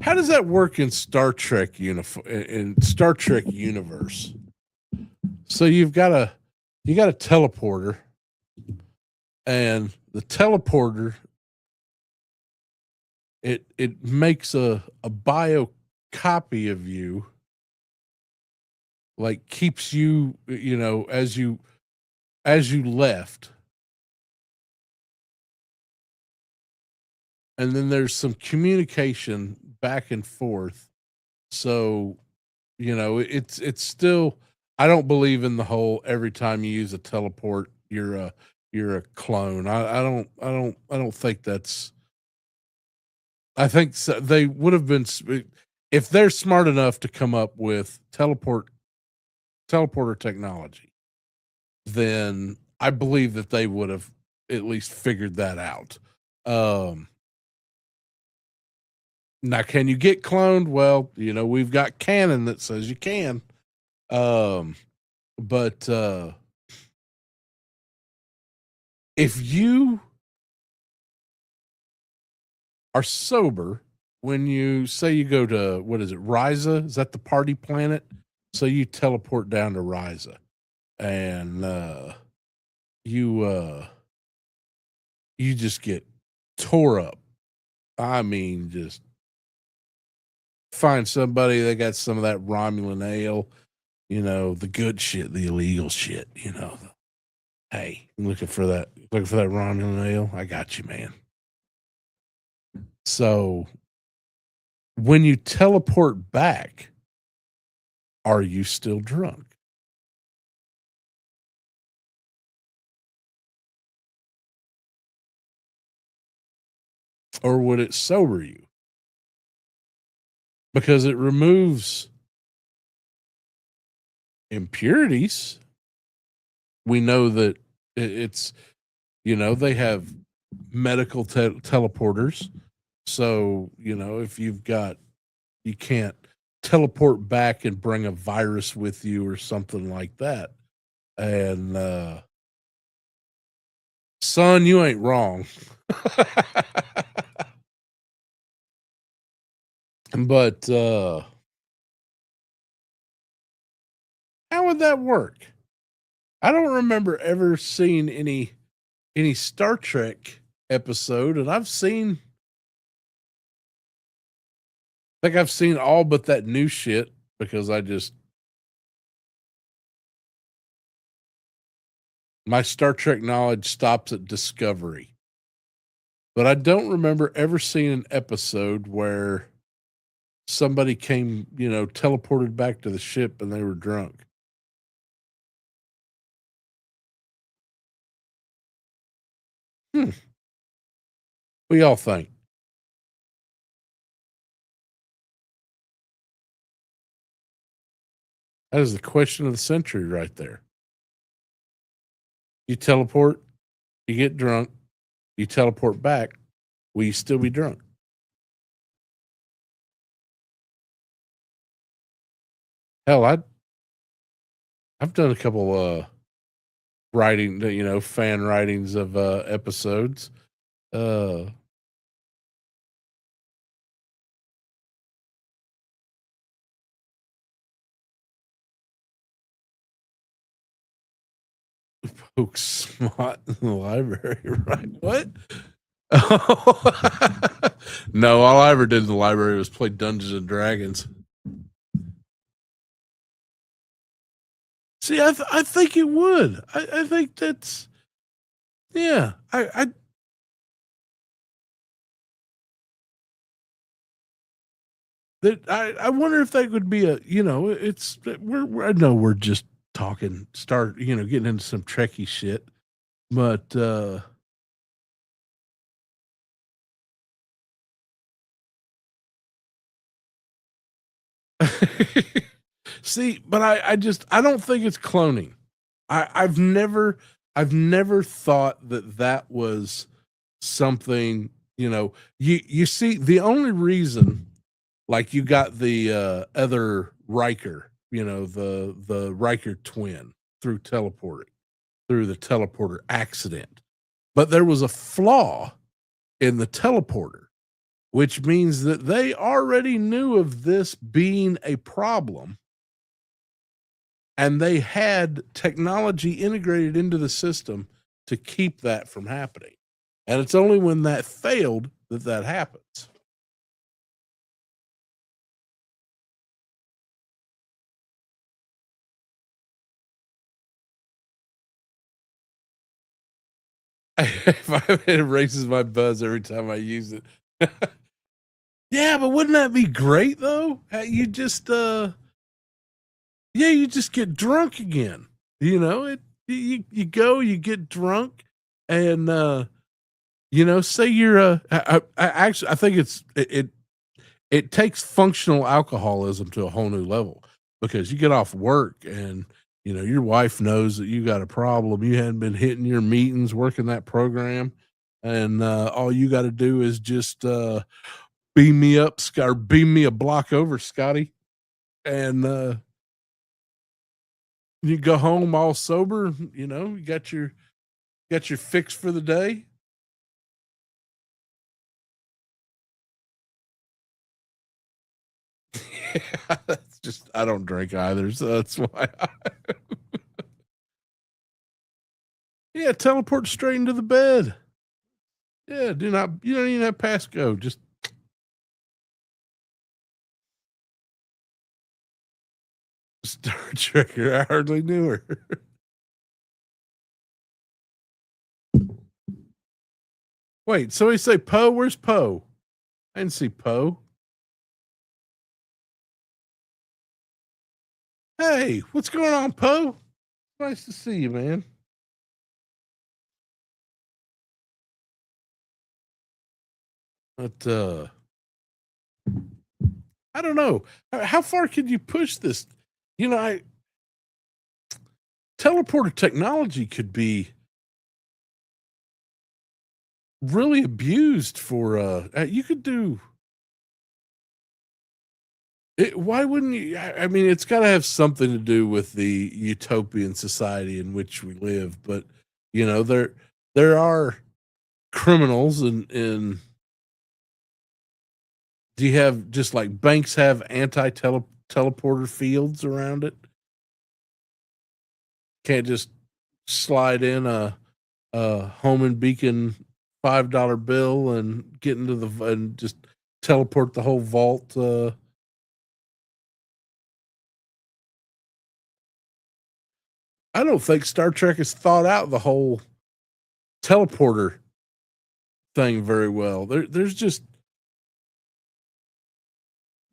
How does that work in Star Trek in Star Trek universe? So you got a teleporter, and the teleporter it makes a bio copy of you, like keeps you as you left, and then there's some communication back and forth. So it's still. I don't believe in the whole every time you use a teleport you're a clone. I don't think that's. I think so, they would have been if they're smart enough to come up with teleporter technology, then I believe that they would have at least figured that out. Um, Now, can you get cloned? Well, we've got canon that says you can. Um, but if you are sober when you say you go to what is it, Riza? Is that the party planet? So you teleport down to Riza, and you you just get tore up. I mean, just find somebody that got some of that Romulan ale, the good shit, the illegal shit. Hey, looking for that Romulan ale. I got you, man. So when you teleport back, are you still drunk? Or would it sober you? Because it removes impurities. We know that it's, they have medical teleporters. So, if you can't teleport back and bring a virus with you or something like that. And, son, you ain't wrong. But, how would that work? I don't remember ever seeing any Star Trek episode, and I've seen all but that new shit because my Star Trek knowledge stops at Discovery. But I don't remember ever seeing an episode where somebody came, teleported back to the ship and they were drunk. Hmm. We all think that is the question of the century right there. You teleport, you get drunk, you teleport back. Will you still be drunk? Hell, I've done a couple writing, fan writings of episodes. Uh, Poke Smot in the library, right? What? Oh. No, all I ever did in the library was play Dungeons and Dragons. See, I think it would. I think that's yeah. I wonder if that would be a it's I know we're just talking start getting into some Trekkie shit, but see, but I don't think it's cloning. I've never thought that that was something. You see, the only reason, like, you got the other Riker, the Riker twin through teleporting through the teleporter accident, but there was a flaw in the teleporter, which means that they already knew of this being a problem and they had technology integrated into the system to keep that from happening. And it's only when that failed that that happens. It raises my buzz every time I use it. Yeah, but wouldn't that be great though? You just yeah, you just get drunk again. You go, you get drunk, and say you're I think it takes functional alcoholism to a whole new level, because you get off work and your wife knows that you got a problem. You hadn't been hitting your meetings, working that program, and all you got to do is just beam me up, or beam me a block over, Scotty, and you go home all sober. You got your fix for the day. Yeah, that's just I don't drink either, so that's why. Yeah, teleport straight into the bed. Yeah, do not. You don't even have passcode. Just Star Trek. I hardly knew her. Wait, so he say Poe? Where's Poe? I didn't see Poe. Hey, what's going on, Poe? Nice to see you, man. But I don't know. How far could you push this? I teleporter technology could be really abused for you could do it. Why wouldn't you? I mean, it's got to have something to do with the utopian society in which we live, but there are criminals, and do you have, just like banks have anti teleporter fields around it? Can't just slide in a home and beacon $5 bill and get into the and just teleport the whole vault. I don't think Star Trek has thought out the whole teleporter thing very well. There's just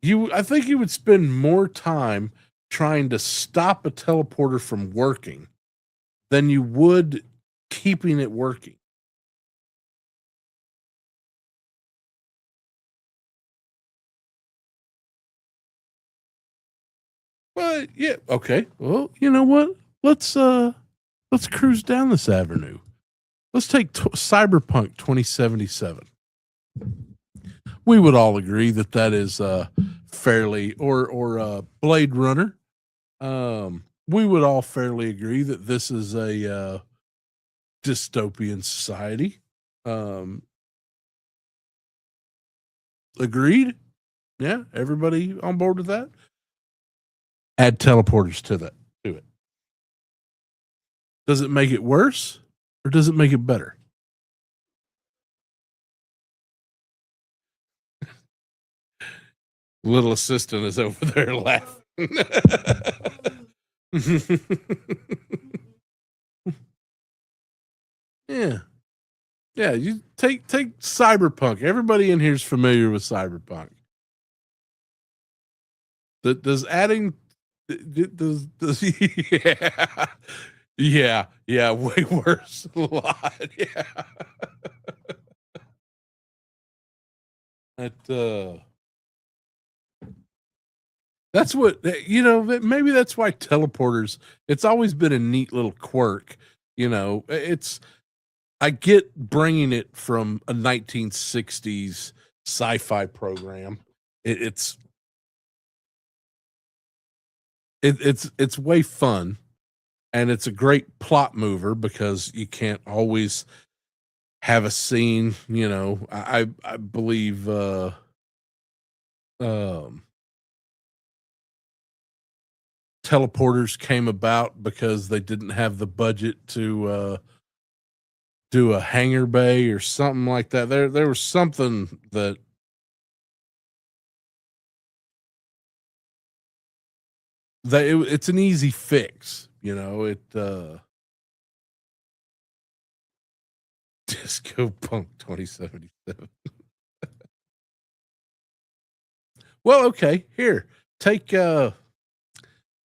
you. I think you would spend more time trying to stop a teleporter from working than you would keeping it working. Well, yeah, okay. Well, you know what? Let's uh let's cruise down this avenue. Let's take Cyberpunk 2077. We would all agree that that is fairly or Blade Runner. We would all fairly agree that this is a dystopian society. Um, Agreed? Yeah, everybody on board with that? Add teleporters to it. Does it make it worse or does it make it better? Little assistant is over there laughing. Yeah. Yeah, you take Cyberpunk. Everybody in here is familiar with Cyberpunk. Does adding does yeah. Yeah, yeah, way worse. A lot. Yeah. That that's what maybe that's why teleporters it's always been a neat little quirk, it's I get bringing it from a 1960s sci-fi program. It, it's it's way fun and it's a great plot mover because you can't always have a scene. I believe um, teleporters came about because they didn't have the budget to do a hangar bay or something like that. There was something that it's an easy fix. It Disco Punk 2077. Well, okay, here. Take take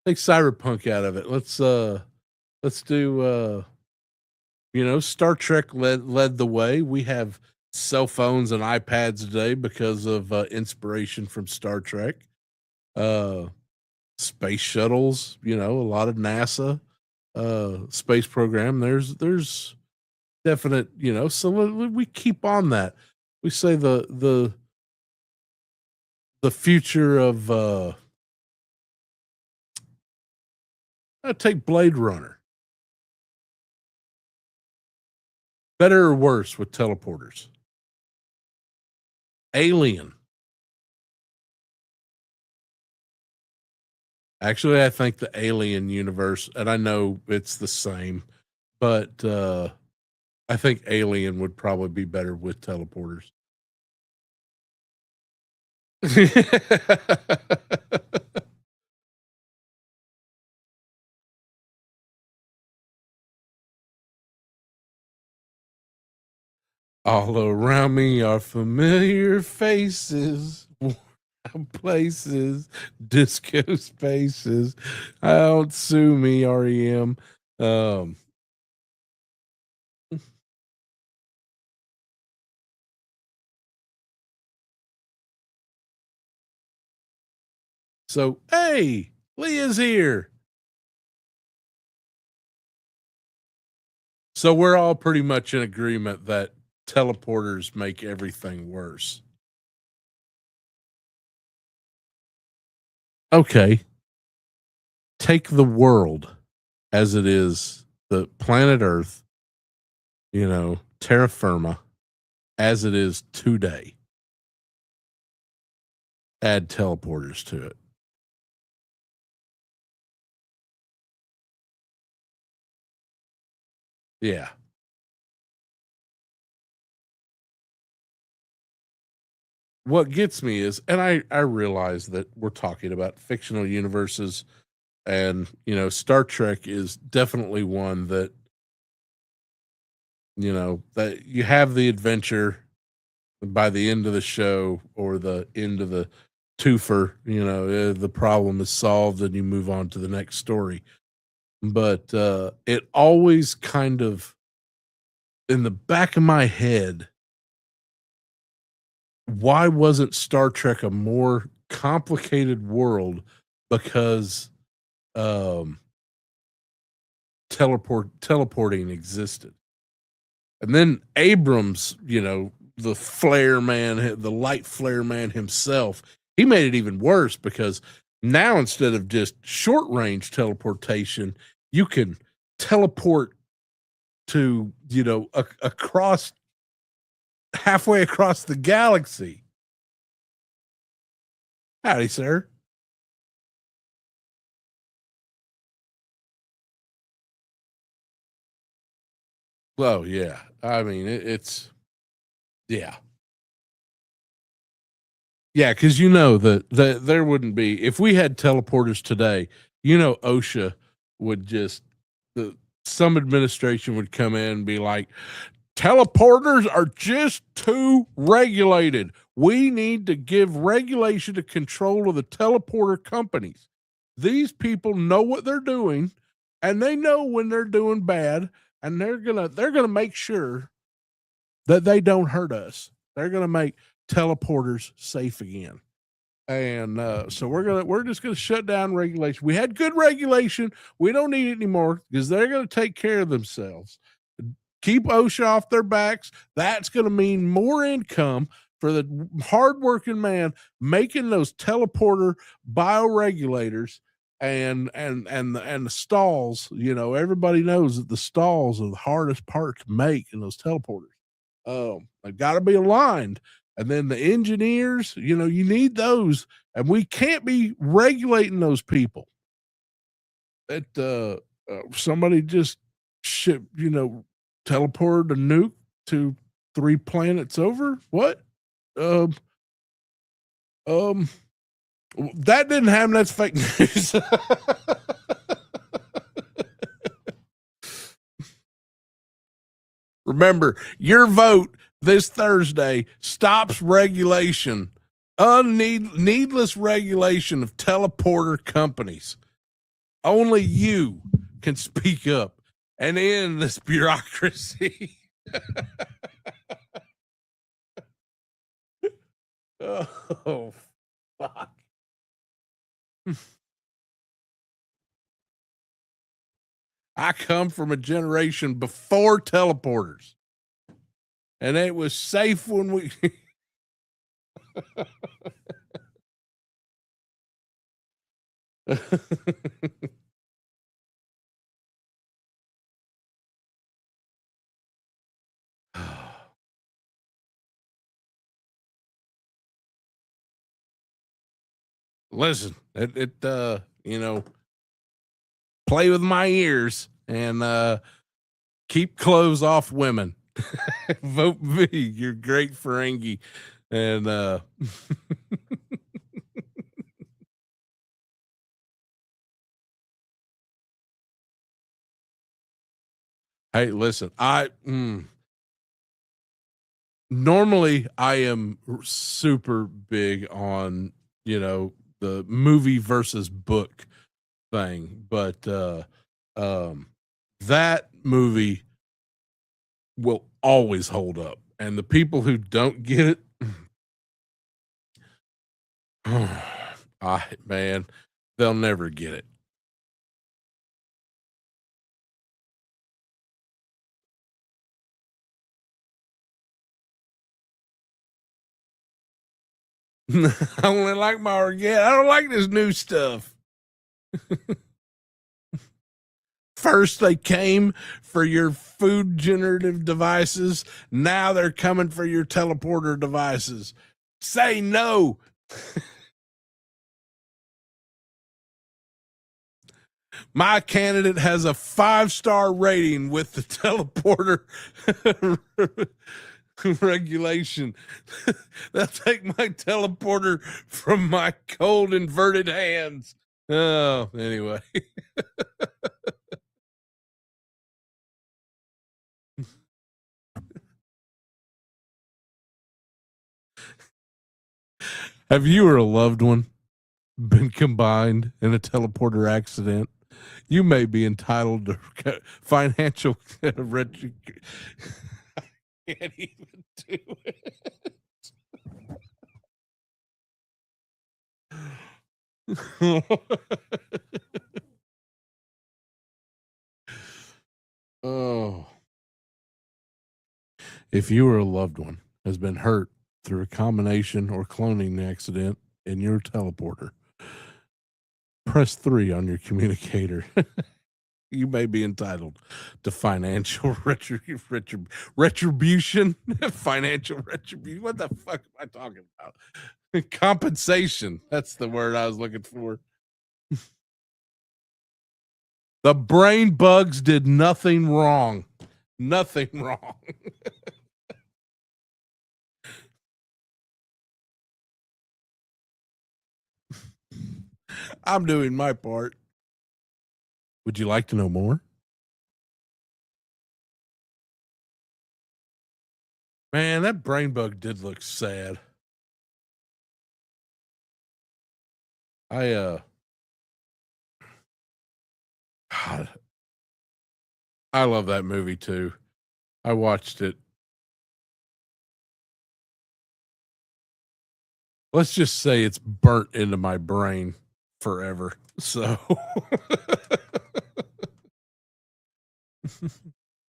Cyberpunk out of it. Let's do Star Trek led the way. We have cell phones and iPads today because of inspiration from Star Trek. Uh Space shuttles, a lot of NASA space program. There's definite, so we keep on that. We say the future of take Blade Runner. Better or worse with teleporters? Alien. Actually, I think the Alien universe, and I know it's the same, but I think Alien would probably be better with teleporters. All around me are familiar faces, places, disco spaces. Don't sue me, REM. Um, so, hey, Leah's here. So we're all pretty much in agreement that teleporters make everything worse. Okay, take the world as it is, the planet Earth, terra firma, as it is today. Add teleporters to it. Yeah. What gets me is, and I realize that we're talking about fictional universes, and Star Trek is definitely one that that you have the adventure by the end of the show or the end of the twofer, the problem is solved and you move on to the next story. But it always kind of in the back of my head, why wasn't Star Trek a more complicated world? Because um, teleporting existed. And then Abrams, the flare man, the light flare man himself, he made it even worse because now instead of just short range teleportation, you can teleport to, across halfway across the galaxy. Howdy, sir. Oh, yeah. I mean, yeah. Yeah, because that there wouldn't be if we had teleporters today. OSHA would just the some administration would come in and be like, teleporters are just too regulated. We need to give regulation to control of the teleporter companies. These people know what they're doing, and they know when they're doing bad, and they're gonna make sure that they don't hurt us. They're gonna make teleporters safe again. And so we're just gonna shut down regulation. We had good regulation. We don't need it anymore because they're gonna take care of themselves. Keep OSHA off their backs. That's gonna mean more income for the hardworking man making those teleporter bioregulators and the stalls. Everybody knows that the stalls are the hardest part to make in those teleporters. They've got to be aligned. And then the engineers, you need those, and we can't be regulating those people. That somebody just ship, teleported a nuke to 3 planets over. What? Um, um, that didn't happen. That's fake news. Remember, your vote this Thursday stops regulation, needless regulation of teleporter companies. Only you can speak up and end this bureaucracy. Oh, fuck. I come from a generation before teleporters, and it was safe when we. Listen, play with my ears and keep clothes off women. Vote me. You're great, Ferengi. And hey, listen, normally I am super big on, the movie versus book thing, but um that movie will always hold up. And the people who don't get it, man, they'll never get it. I only like my organic. I don't like this new stuff. First, they came for your food generative devices. Now they're coming for your teleporter devices. Say no. My candidate has a 5-star rating with the teleporter regulation. They'll take my teleporter from my cold inverted hands. Oh, anyway. Have you or a loved one been combined in a teleporter accident? You may be entitled to financial retribution. I can't even do it. Oh, if you or a loved one has been hurt through a combination or cloning accident in your teleporter, press 3 on your communicator. You may be entitled to financial retribution. Financial retribution. What the fuck am I talking about? Compensation. That's the word I was looking for. The brain bugs did nothing wrong. Nothing wrong. I'm doing my part. Would you like to know more? Man, that brain bug did look sad. I God, I love that movie too. I watched it. Let's just say it's burnt into my brain forever. So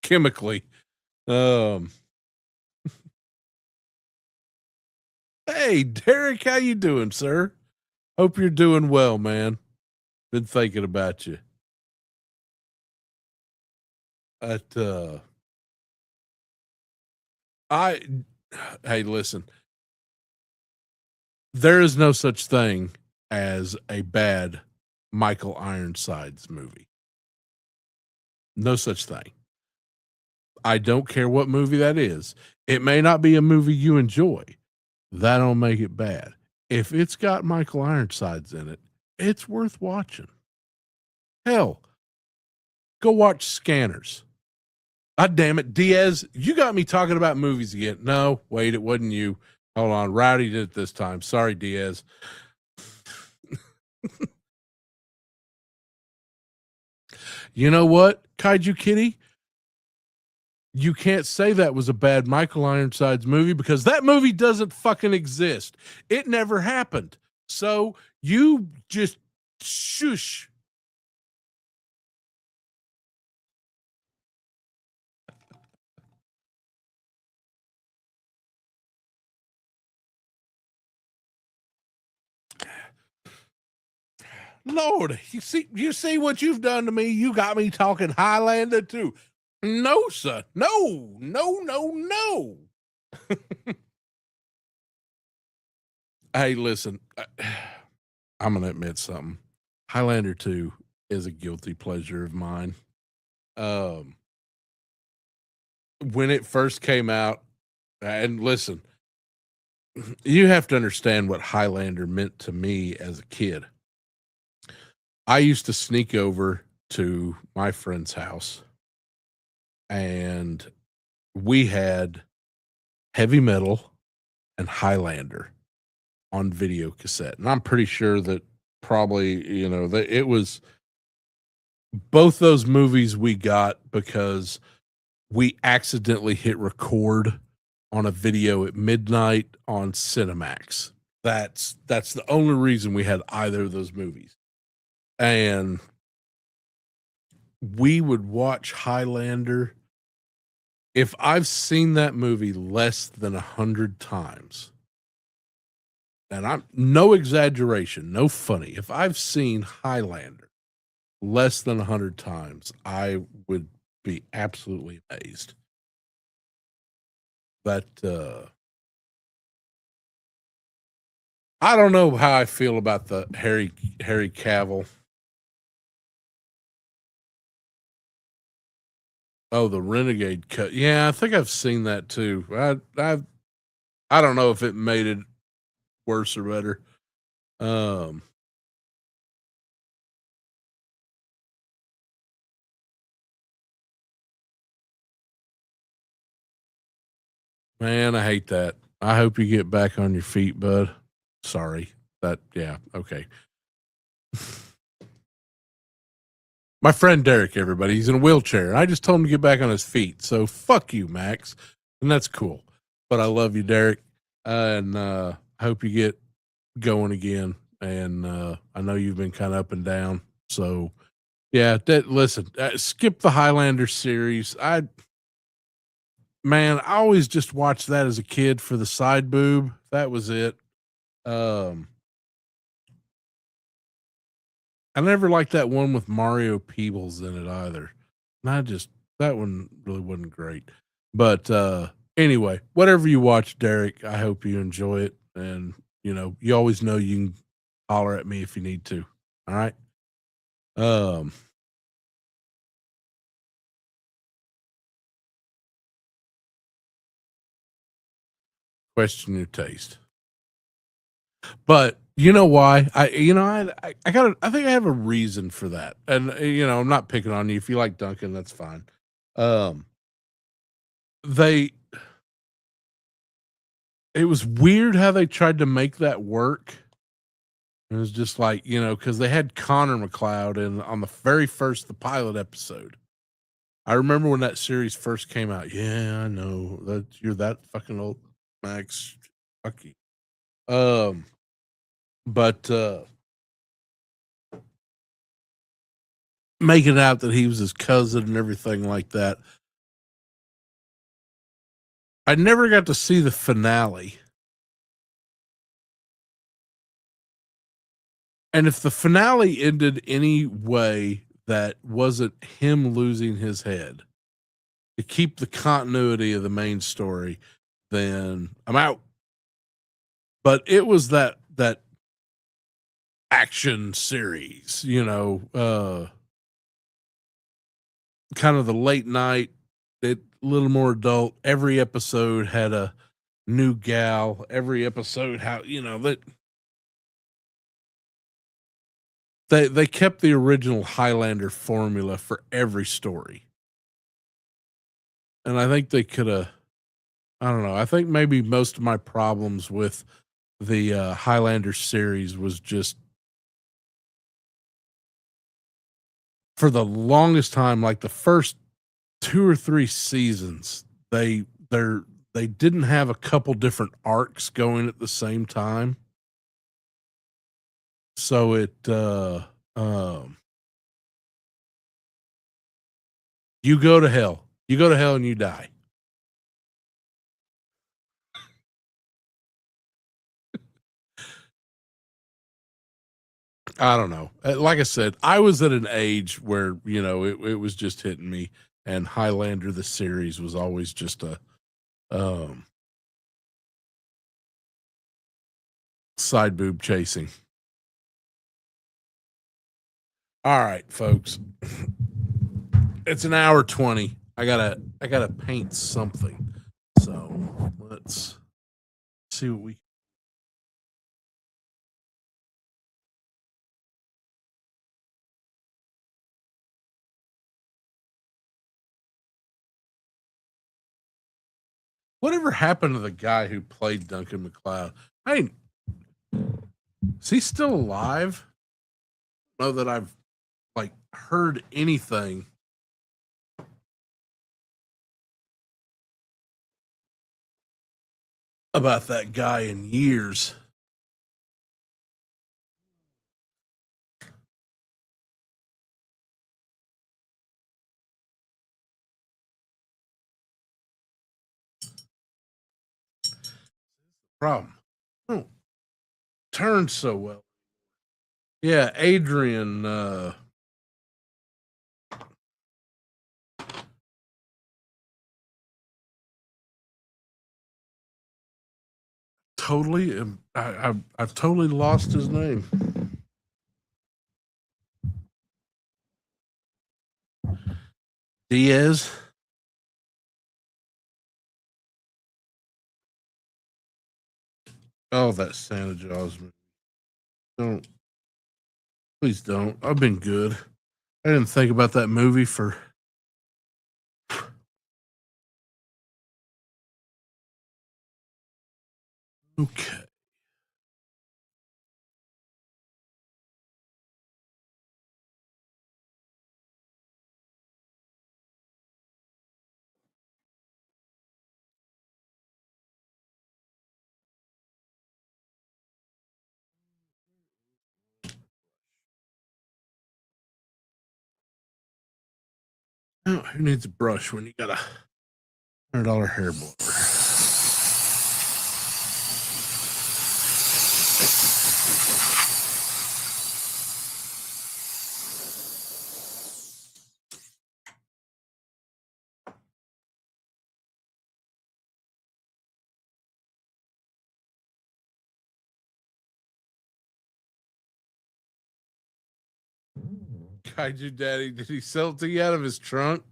chemically. Um Hey Derek, how you doing, sir? Hope you're doing well, man. Been thinking about you. At I hey, listen. There is no such thing as a bad Michael Ironsides movie. No such thing. I don't care what movie that is. It may not be a movie you enjoy. That don't make it bad. If it's got Michael Ironsides in it, it's worth watching. Hell, go watch Scanners. God damn it, Diaz, you got me talking about movies again. No, wait, it wasn't you. Hold on, Rowdy did it this time. Sorry, Diaz. You know what, Kaiju Kitty? You can't say that was a bad Michael Ironsides movie because that movie doesn't fucking exist. It never happened. So you just shush. Lord, you see what you've done to me. You got me talking Highlander too. No, sir. No, no, no, no. Hey, listen, I'm going to admit something. Highlander 2 is a guilty pleasure of mine. Um, when it first came out, and listen, you have to understand what Highlander meant to me as a kid. I used to sneak over to my friend's house and we had heavy metal and Highlander on video cassette. And I'm pretty sure that probably, that it was both those movies we got because we accidentally hit record on a video at midnight on Cinemax. That's the only reason we had either of those movies. And we would watch Highlander. If I've seen that movie less than 100 times, and I'm no exaggeration, no funny. If I've seen Highlander less than 100 times, I would be absolutely amazed. But I don't know how I feel about the Harry Cavill. Oh, the Renegade cut. Yeah, I think I've seen that too. I don't know if it made it worse or better. Um, Man, I hate that. I hope you get back on your feet, bud. Sorry. Yeah, okay. My friend Derek, everybody, he's in a wheelchair. I just told him to get back on his feet. So fuck you, Max. And that's cool. But I love you, Derek. And I hope you get going again. And I know you've been kind of up and down. So Yeah, that listen, skip the Highlander series. I always just watched that as a kid for the side boob. That was it. Um, I never liked that one with Mario Peebles in it either. And I just that one really wasn't great. But anyway, whatever you watch, Derek, I hope you enjoy it. And you always know you can holler at me if you need to. All right. Um, question your taste. But you know why? I think I have a reason for that. And I'm not picking on you. If you like Duncan, that's fine. Um, they it was weird how they tried to make that work. It was just like, because they had Connor McLeod in on the very first the pilot episode. I remember when that series first came out. Yeah, I know that you're that fucking old, Max. Fuck you. But making out that he was his cousin and everything like that. I never got to see the finale. And if the finale ended any way that wasn't him losing his head to keep the continuity of the main story, then I'm out. But it was that action series, kind of the late night, a little more adult. Every episode had a new gal. Every episode, how that they kept the original Highlander formula for every story, and I think they could have. I don't know. I think maybe most of my problems with the Highlander series was just for the longest time, like the first 2 or 3 seasons, they didn't have a couple different arcs going at the same time. So um you go to hell. You go to hell and you die. I don't know. Like I said, I was at an age where, it was just hitting me, and Highlander the series was always just a um side boob chasing. All right, folks. It's an hour 20. I gotta paint something. So let's see what we whatever happened to the guy who played Duncan McLeod. I mean, is he still alive? I know that I've like heard anything about that guy in years. Problem. Oh, turned so well. Yeah, Adrian totally I've totally lost his name. Diaz. Oh, that Santa Jaws movie. Don't please don't. I've been good. I didn't think about that movie for okay. Who needs a brush when you got a $100 hair blower? Kaiju Daddy, did he sell it to you out of his trunk?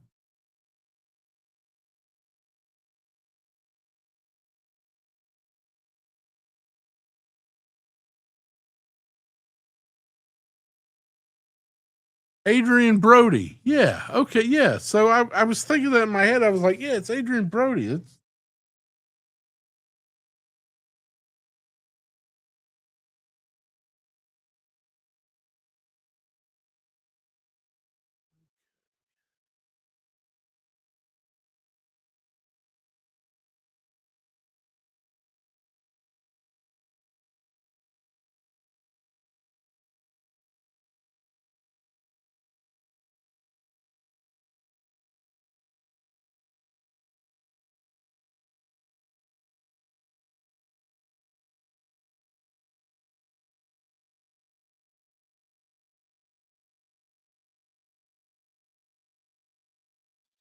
Adrian Brody. Yeah. Okay. Yeah. So I was thinking that in my head. I was like, yeah, it's Adrian Brody. It's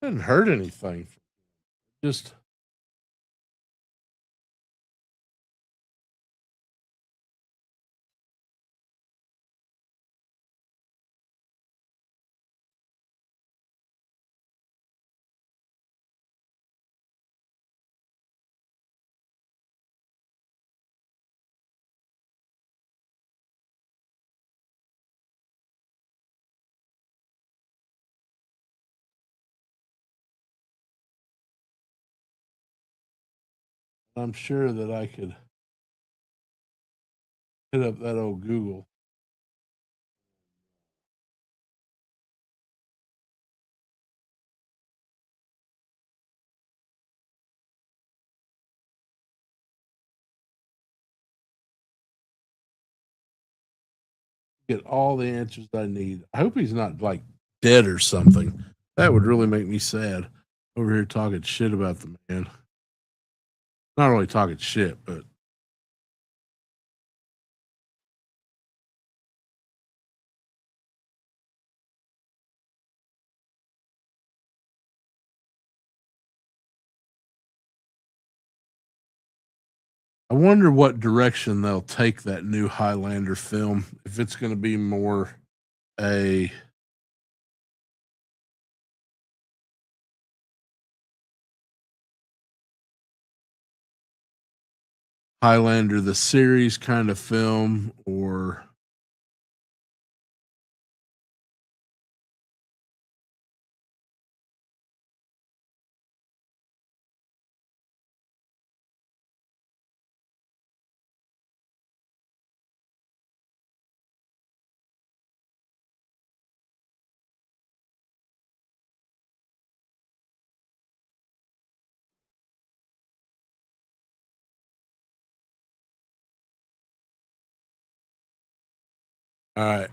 didn't hurt anything. Just I'm sure that I could hit up that old Google. Get all the answers I need. I hope he's not like dead or something. That would really make me sad. Over here talking shit about the man. Not really talking shit, but I wonder what direction they'll take that new Highlander film. If it's going to be more a Highlander the series kind of film, or all right.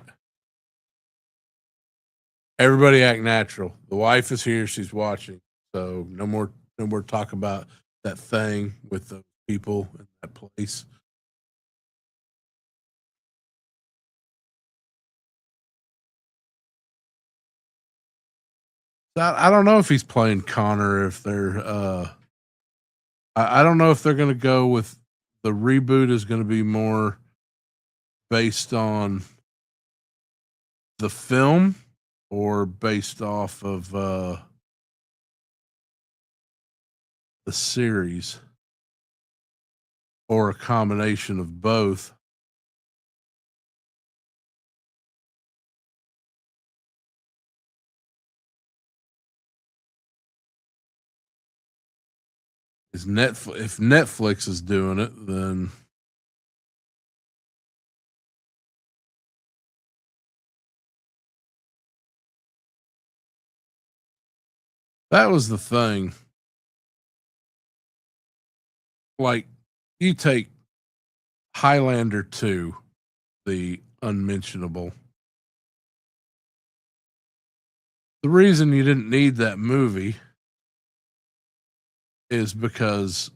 Everybody act natural. The wife is here; she's watching. So no more talk about that thing with the people in that place. I don't know if he's playing Connor. If they're, I don't know if they're going to go with the reboot is going to be more based on the film or based off of the series or a combination of both. Is Netflix if Netflix is doing it, then that was the thing. Like you take Highlander 2, the unmentionable. The reason you didn't need that movie is because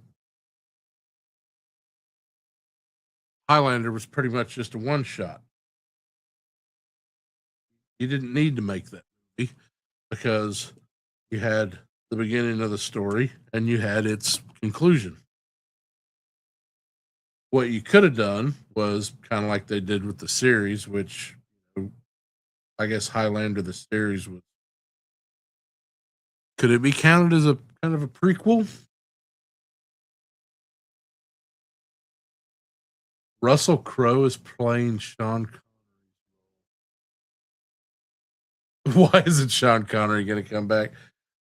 Highlander was pretty much just a one shot. You didn't need to make that movie because you had the beginning of the story and you had its conclusion. What you could have done was kind of like they did with the series, which I guess Highlander the series was. Could it be counted as a kind of a prequel? Russell Crowe is playing Sean. Why isn't Sean Connery going to come back?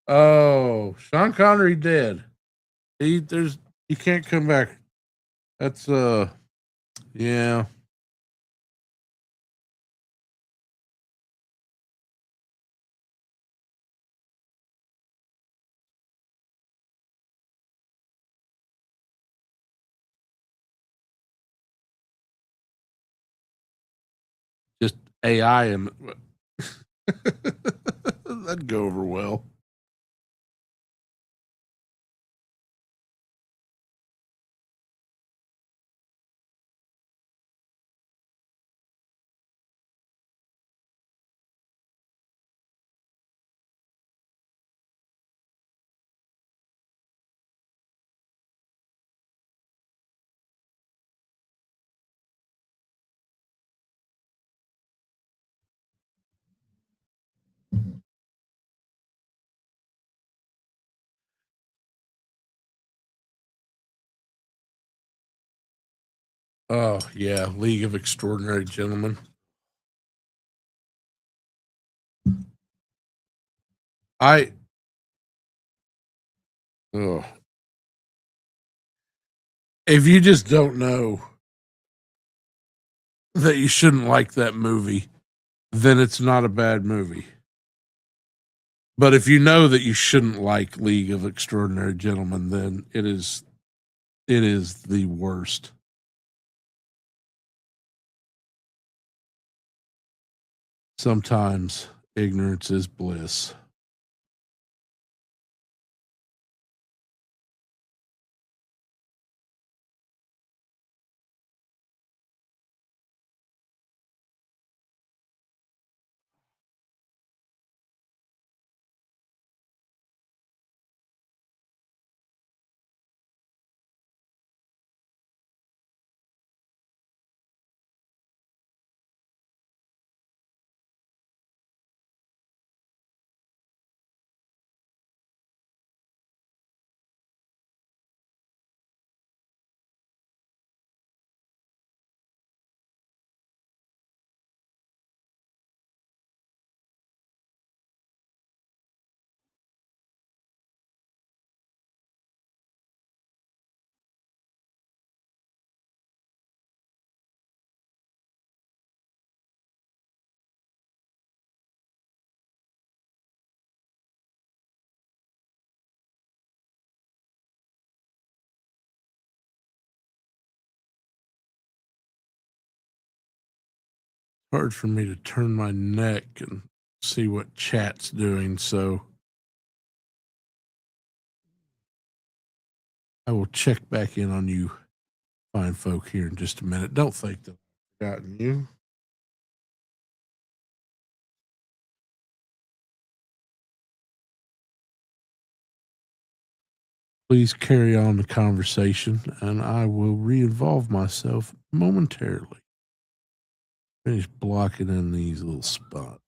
Oh, Sean Connery dead. He can't come back. That's yeah. Just AI and that'd go over well. Oh yeah, League of Extraordinary Gentlemen. I oh, if you just don't know that you shouldn't like that movie, then it's not a bad movie. But if you know that you shouldn't like League of Extraordinary Gentlemen, then it is the worst. Sometimes ignorance is bliss. Hard for me to turn my neck and see what chat's doing, so I will check back in on you fine folk here in just a minute. Don't think that I've forgotten you. Please carry on the conversation and I will re-involve myself momentarily. Finish blocking in these little spots.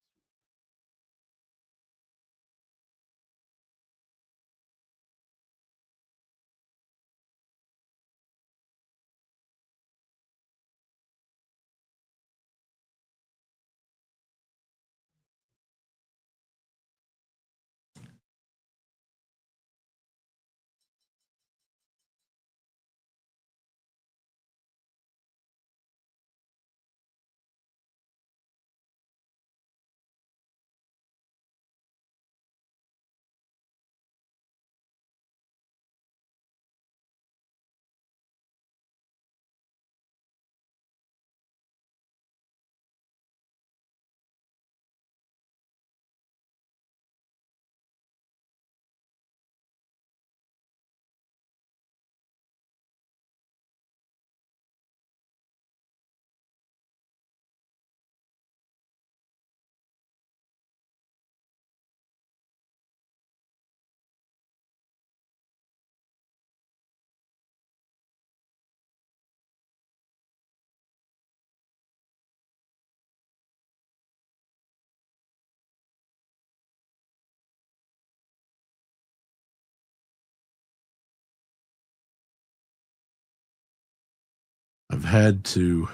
had to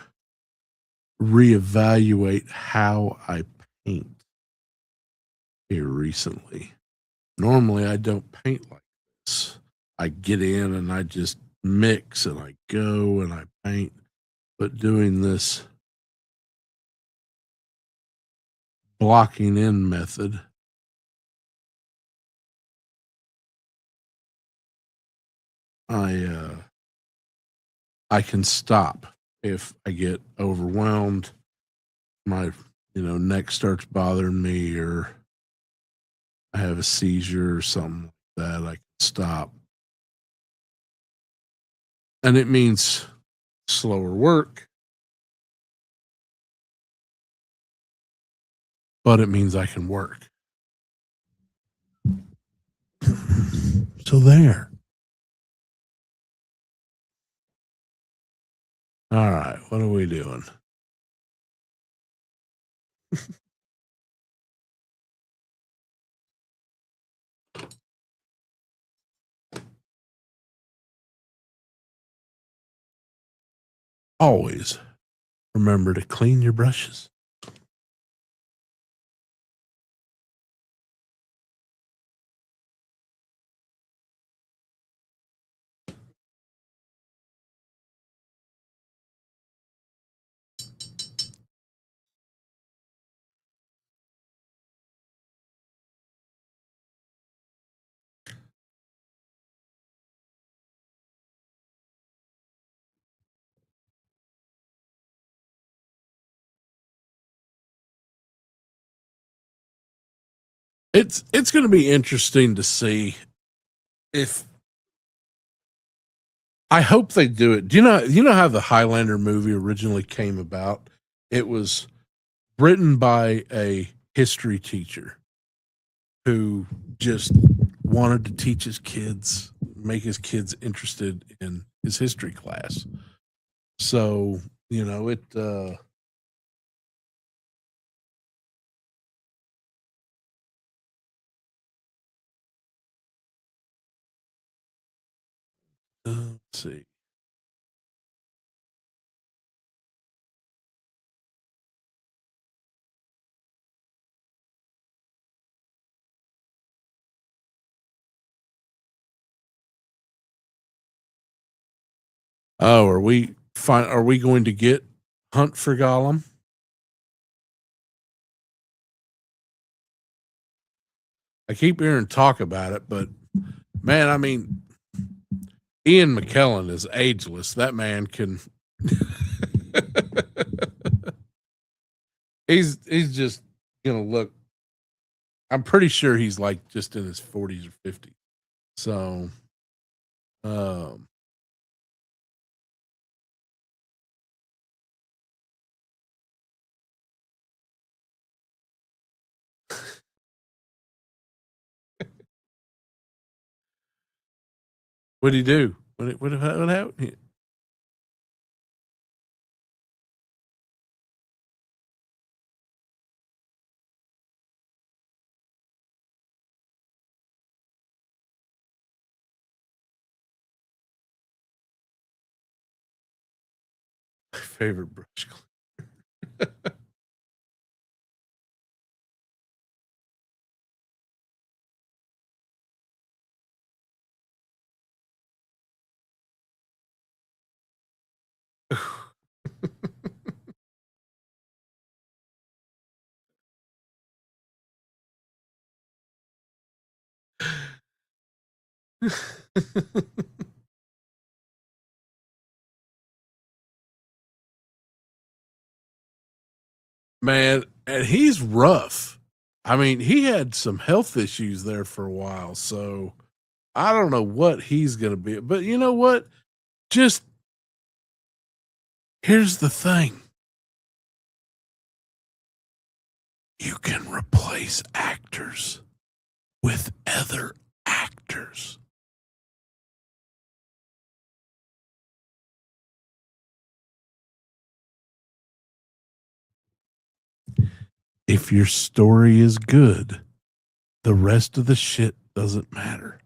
reevaluate how I paint here recently. Normally, I don't paint like this. I get in and I just mix and I go and I paint. But doing this blocking in method, I I can stop if I get overwhelmed. My neck starts bothering me, or I have a seizure or something like that. I can stop, and it means slower work, but it means I can work. So there. All right, what are we doing? Always remember to clean your brushes. It's going to be interesting to see if I hope they do it. Do you know how the Highlander movie originally came about? It was written by a history teacher who just wanted to teach his kids, make his kids interested in his history class. So, it let's see. Oh, are we going to get Hunt for Gollum? I keep hearing talk about it, but man, I mean, Ian McKellen is ageless. That man can. he's just gonna look. I'm pretty sure he's like just in his 40s or 50s. So, um, what'd he do? What happened? My favorite brush. Man, and he's rough. I mean, he had some health issues there for a while, so I don't know what he's going to be. But you know what? Just here's the thing: you can replace actors with other actors. If your story is good, the rest of the shit doesn't matter.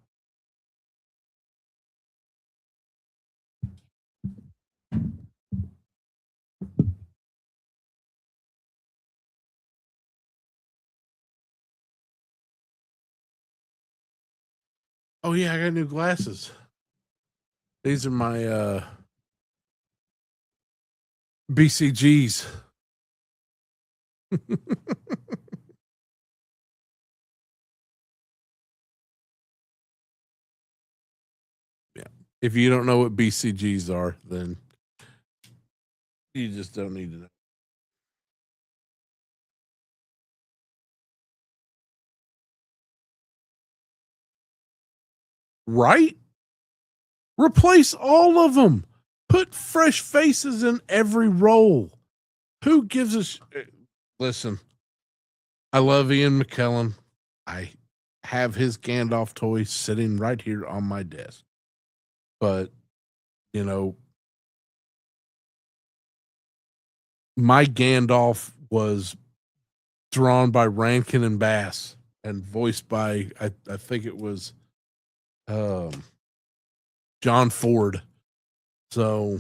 Oh yeah, I got new glasses. These are my BCGs. Yeah. If you don't know what BCGs are, then you just don't need to know. Right? Replace all of them. Put fresh faces in every role. Who gives a listen? I love Ian McKellen. I have his Gandalf toy sitting right here on my desk. But, you know, my Gandalf was drawn by Rankin and Bass and voiced by I think it was um, John Ford. So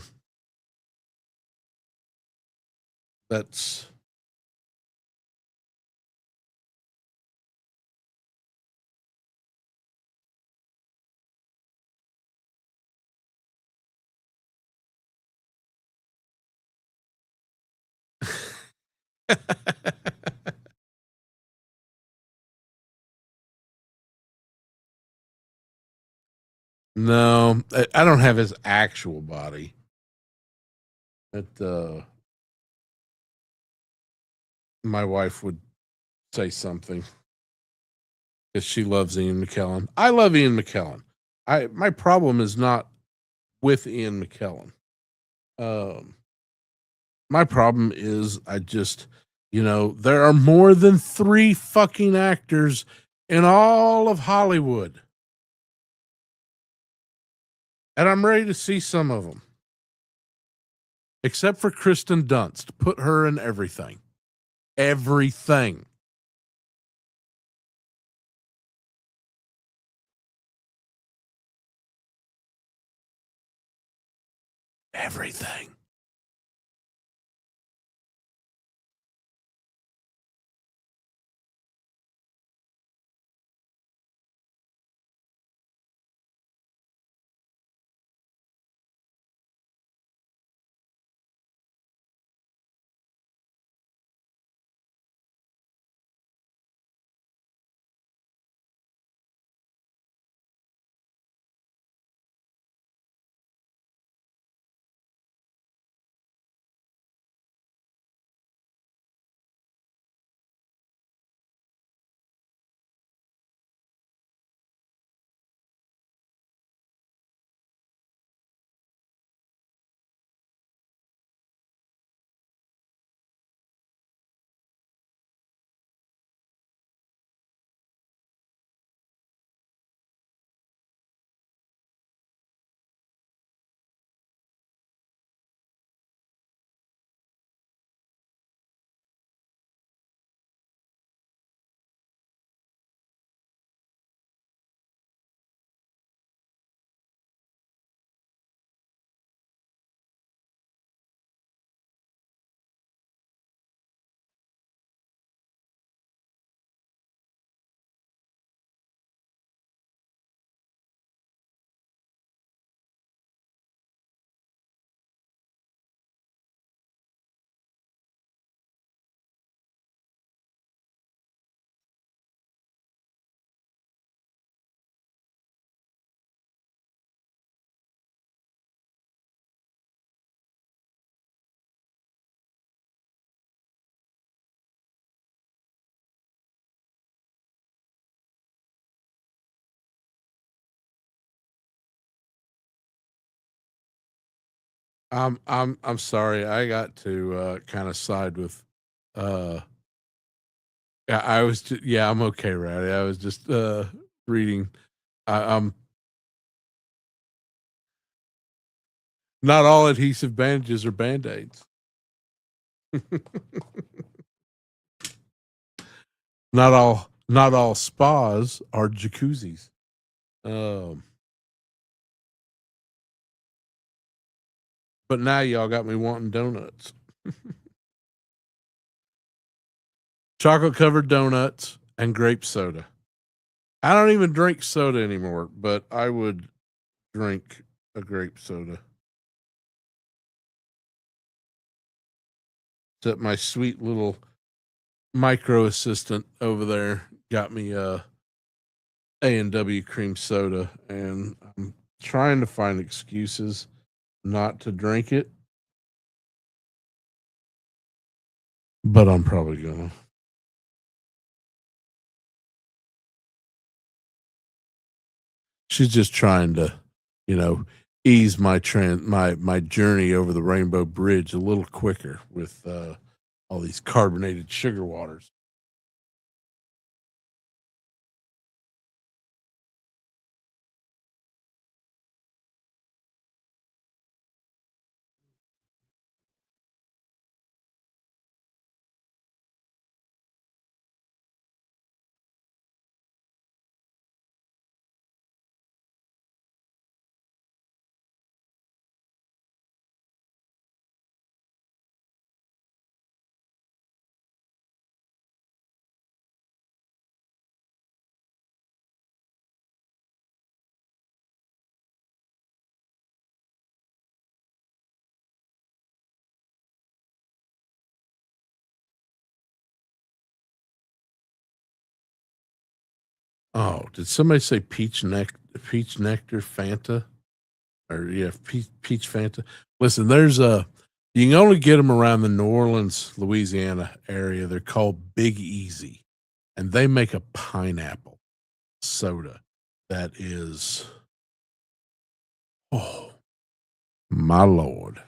that's no, I don't have his actual body. But my wife would say something because she loves Ian McKellen. I love Ian McKellen. My problem is not with Ian McKellen. Um, my problem is I just, there are more than three fucking actors in all of Hollywood, and I'm ready to see some of them, except for Kristen Dunst. Put her in everything, everything. Everything. I'm sorry. I got to kind of side with uh I was yeah, I'm okay, Rowdy. I was just reading. I'm not all adhesive bandages are band-aids. Not all spas are jacuzzis. Um but now y'all got me wanting donuts. Chocolate covered donuts and grape soda. I don't even drink soda anymore, but I would drink a grape soda. That my sweet little micro assistant over there got me A&W cream soda, and I'm trying to find excuses not to drink it, but I'm probably gonna. She's just trying to, you know, ease my journey over the Rainbow Bridge a little quicker with all these carbonated sugar waters. Oh, did somebody say peach nectar Fanta? Or yeah, peach Fanta. Listen, there's a you can only get them around the New Orleans, Louisiana area. They're called Big Easy, and they make a pineapple soda that is, oh my lord.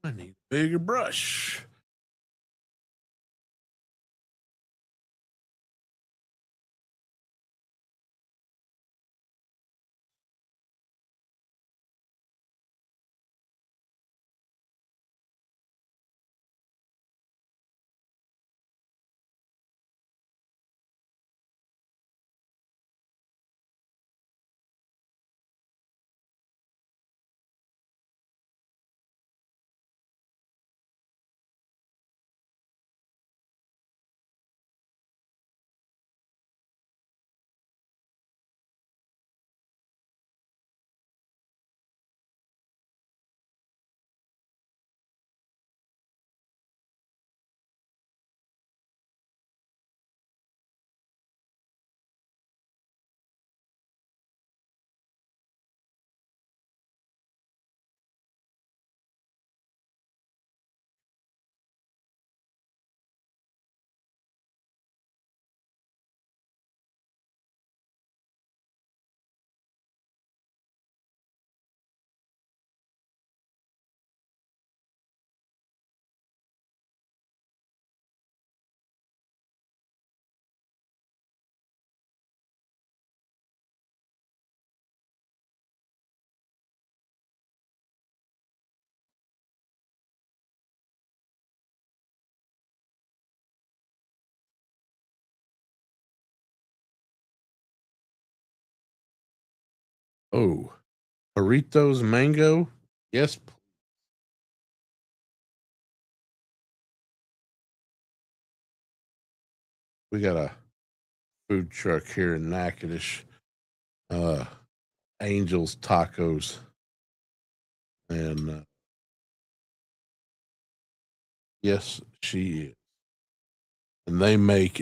I need a bigger brush. Oh, Doritos mango. Yes, we got a food truck here in Natchitoches. Uh, Angels Tacos, and yes, she is. And they make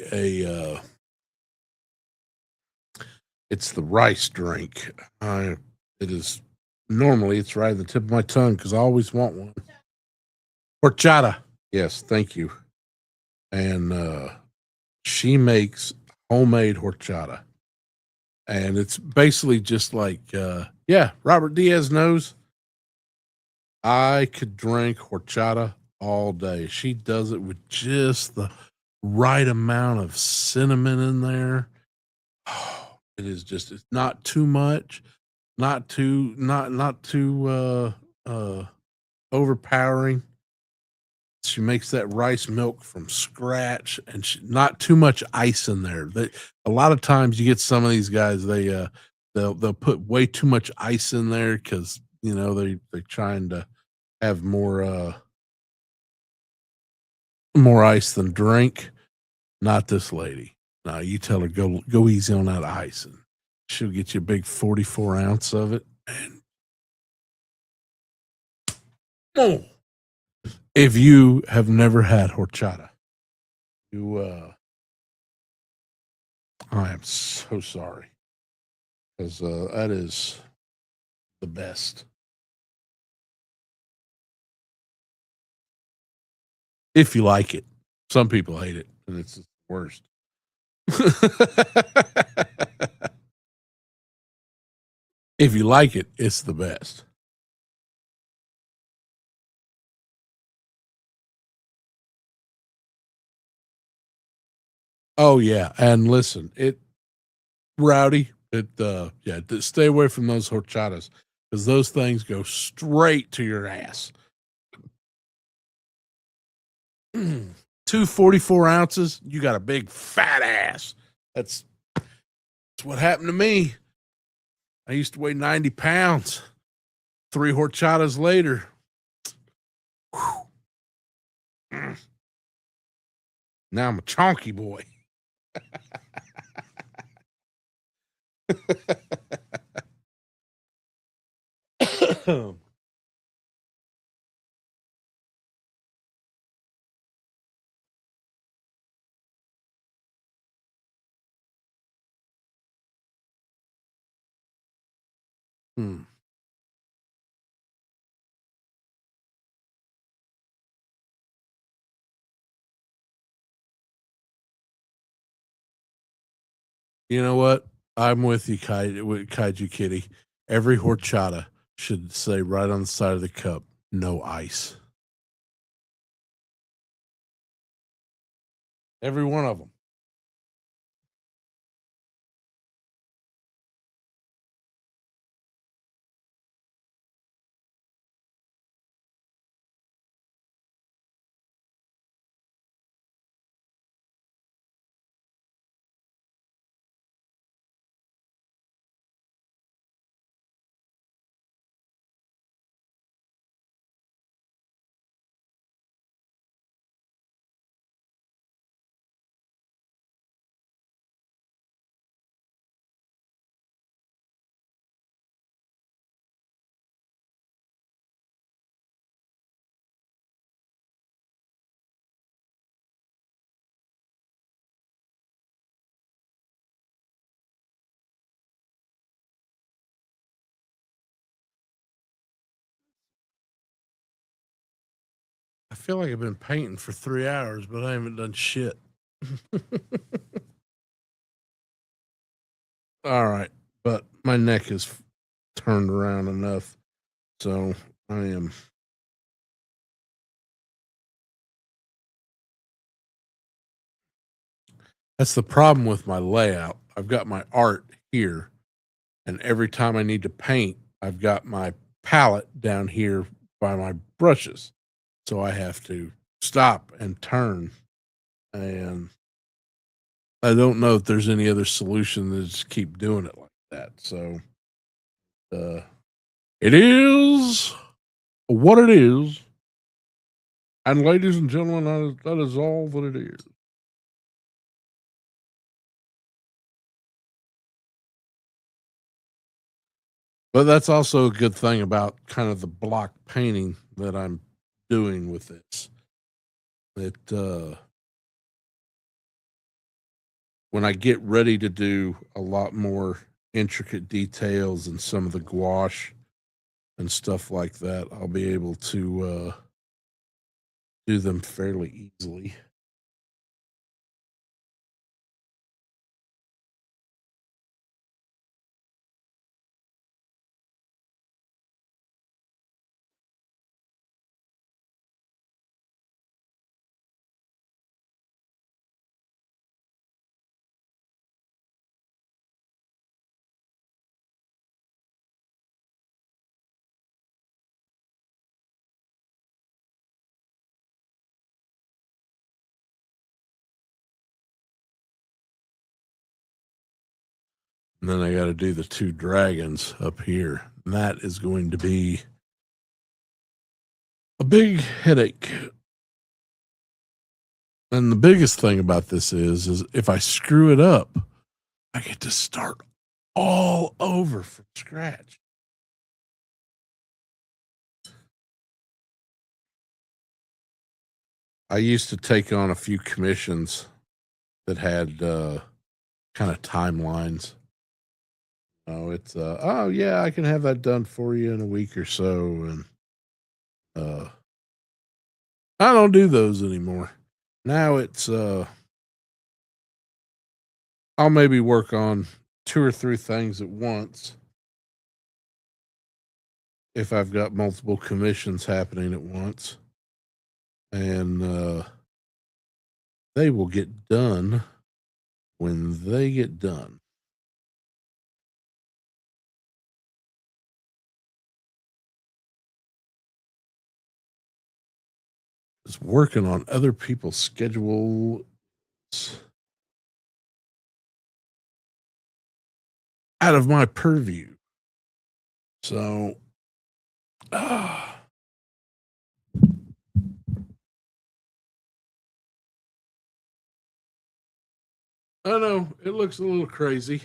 it's the rice drink. It is normally it's right at the tip of my tongue because I always want one. Horchata. Yes, thank you. And she makes homemade horchata. And it's basically just like yeah, Robert Diaz knows I could drink horchata all day. She does it with just the right amount of cinnamon in there. It is just it's not too much, not too overpowering. She makes that rice milk from scratch and not too much ice in there. A lot of times you get some of these guys, they'll put way too much ice in there because you know they're trying to have more ice than drink. Not this lady. No, you tell her go easy on that ice, and she'll get you a big 44 ounce of it. And oh, if you have never had horchata, you I am so sorry because that is the best. If you like it, some people hate it, and it's the worst. If you like it, it's the best. Oh yeah, and listen, it rowdy. It yeah, stay away from those horchatas because those things go straight to your ass. Two 44 ounces, you got a big fat ass. That's what happened to me. I used to weigh 90 pounds. Three horchatas later, whew, now I'm a chonky boy. Hmm. You know what? I'm with you, Kaiju Kitty. Every horchata should say right on the side of the cup, no ice. Every one of them. I feel like I've been painting for 3 hours, but I haven't done shit. All right, but my neck is turned around enough, so I am. That's the problem with my layout. I've got my art here, and every time I need to paint, I've got my palette down here by my brushes. So I have to stop and turn. And I don't know if there's any other solution than just keep doing it like that. So uh, it is what it is. And ladies and gentlemen, that is all that it is. But that's also a good thing about kind of the block painting that I'm doing with this. It when I get ready to do a lot more intricate details and some of the gouache and stuff like that, I'll be able to do them fairly easily. And then I got to do the two dragons up here. And that is going to be a big headache. And the biggest thing about this is if I screw it up, I get to start all over from scratch. I used to take on a few commissions that had kind of timelines. Oh, it's oh yeah, I can have that done for you in a week or so, and uh, I don't do those anymore. Now it's I'll maybe work on two or three things at once if I've got multiple commissions happening at once, and they will get done when they get done. Just working on other people's schedules out of my purview. So, I know it looks a little crazy.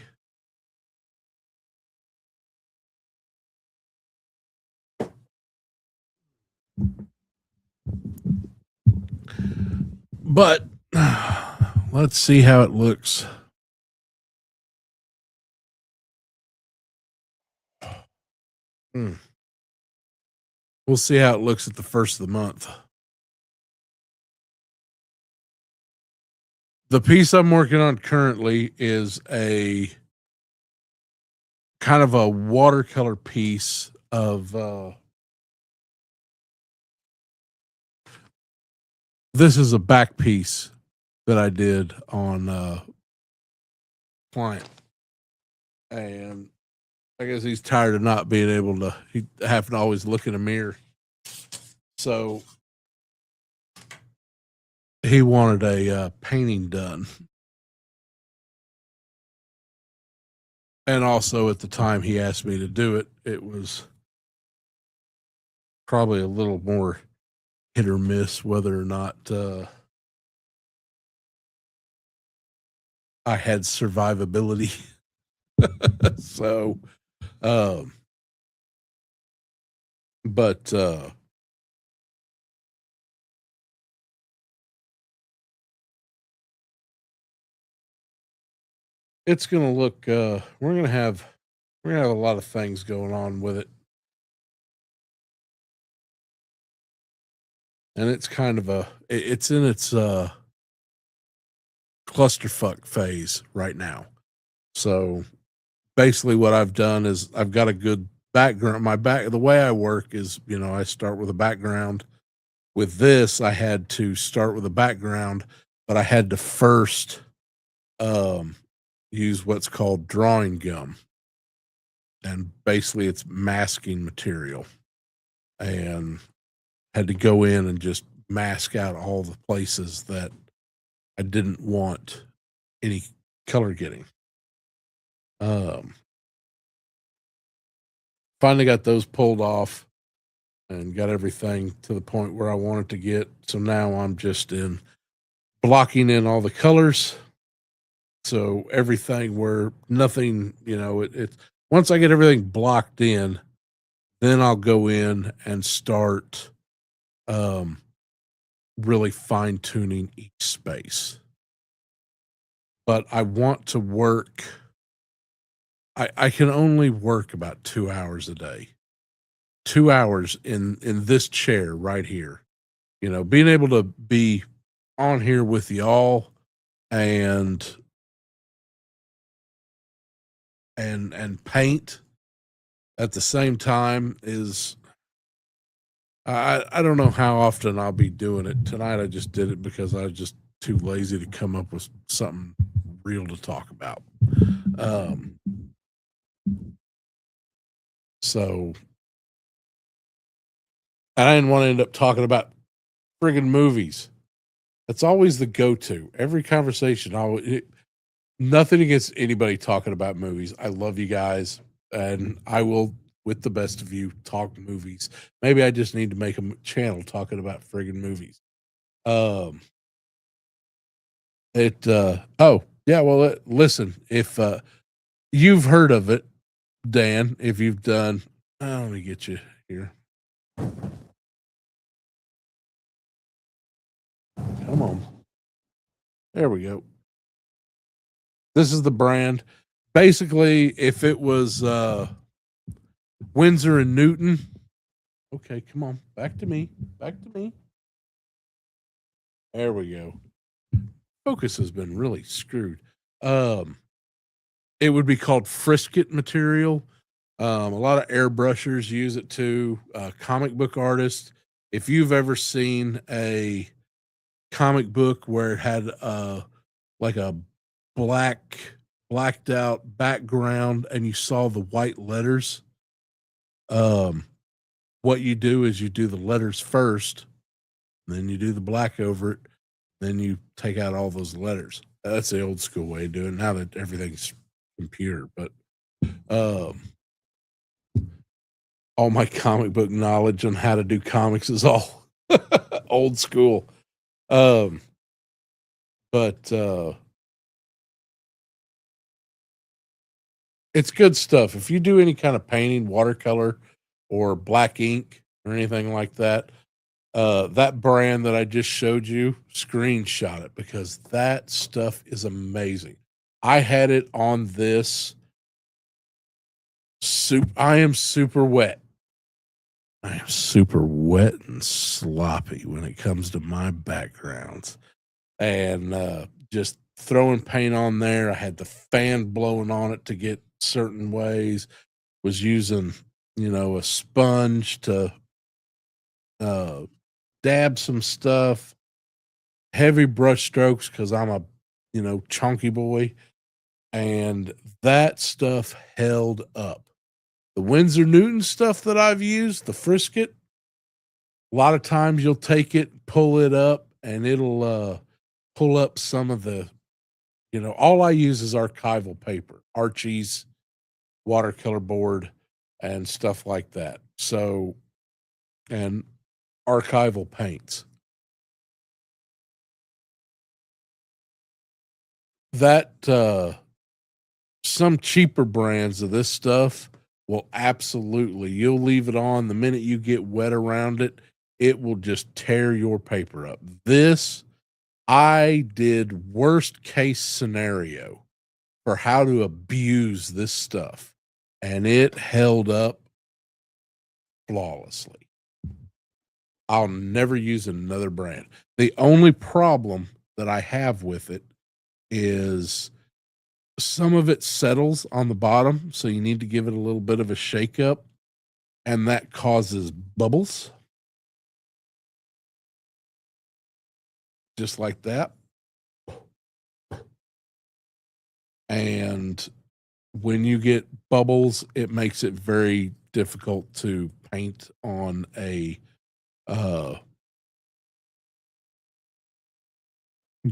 But let's see how it looks. Hmm. We'll see how it looks at the first of the month. The piece I'm working on currently is a kind of a watercolor piece of this is a back piece that I did on client, and I guess he's tired of not being able to he having to always look in a mirror. So he wanted a painting done. And also at the time he asked me to do it, it was probably a little more hit or miss whether or not I had survivability. So, um, but it's gonna look. We're gonna have a lot of things going on with it, and it's kind of it's in its clusterfuck phase right now. So basically, what I've done is I've got a good background. The way I work is, I start with a background. With this, I had to start with a background, but I had to first um, use what's called drawing gum, and basically it's masking material, and had to go in and just mask out all the places that I didn't want any color getting. Um, Finally got those pulled off and got everything to the point where I wanted to get. So now I'm just in blocking in all the colors. So everything where nothing, it once I get everything blocked in, then I'll go in and start um, really fine tuning each space. But I want to work. I can only work about 2 hours a day. 2 hours in this chair right here. Being able to be on here with y'all and and paint at the same time is I don't know how often I'll be doing it. Tonight I just did it because I was just too lazy to come up with something real to talk about. Um, so I didn't want to end up talking about friggin' movies. That's always the go-to. Every conversation, Nothing against anybody talking about movies. I love you guys, and I will, with the best of you, talk movies. Maybe I just need to make a channel talking about friggin' movies. Um, oh, yeah, well, listen, if, you've heard of it, Dan, if you've done let me get you here. Come on. There we go. This is the brand. Basically, if it was, Windsor and Newton. Okay, come on. Back to me. Back to me. There we go. Focus has been really screwed. Um, it would be called frisket material. A lot of airbrushers use it too. Comic book artists. If you've ever seen a comic book where it had like a black blacked out background and you saw the white letters, um, what you do is you do the letters first, then you do the black over it, then you take out all those letters. That's the old school way of doing it. Now that everything's computer, but um, all my comic book knowledge on how to do comics is all old school. Um, but it's good stuff. If you do any kind of painting, watercolor, or black ink or anything like that, that brand that I just showed you, screenshot it because that stuff is amazing. I had it on this soup. I am super wet. I am super wet and sloppy when it comes to my backgrounds. And just throwing paint on there. I had the fan blowing on it to get certain ways, was using, a sponge to uh, dab some stuff, heavy brush strokes because I'm a, chunky boy. And that stuff held up. The Windsor Newton stuff that I've used, the Frisket, a lot of times you'll take it, pull it up, and it'll pull up some of the, all I use is archival paper, Archie's watercolor board and stuff like that. So, and archival paints. That some cheaper brands of this stuff will absolutely, you'll leave it on the minute you get wet around it, it will just tear your paper up. This, I did worst case scenario for how to abuse this stuff, and it held up flawlessly. I'll never use another brand. The only problem that I have with it is some of it settles on the bottom, so you need to give it a little bit of a shake up, and that causes bubbles, just like that. And when you get bubbles, it makes it very difficult to paint on a uh,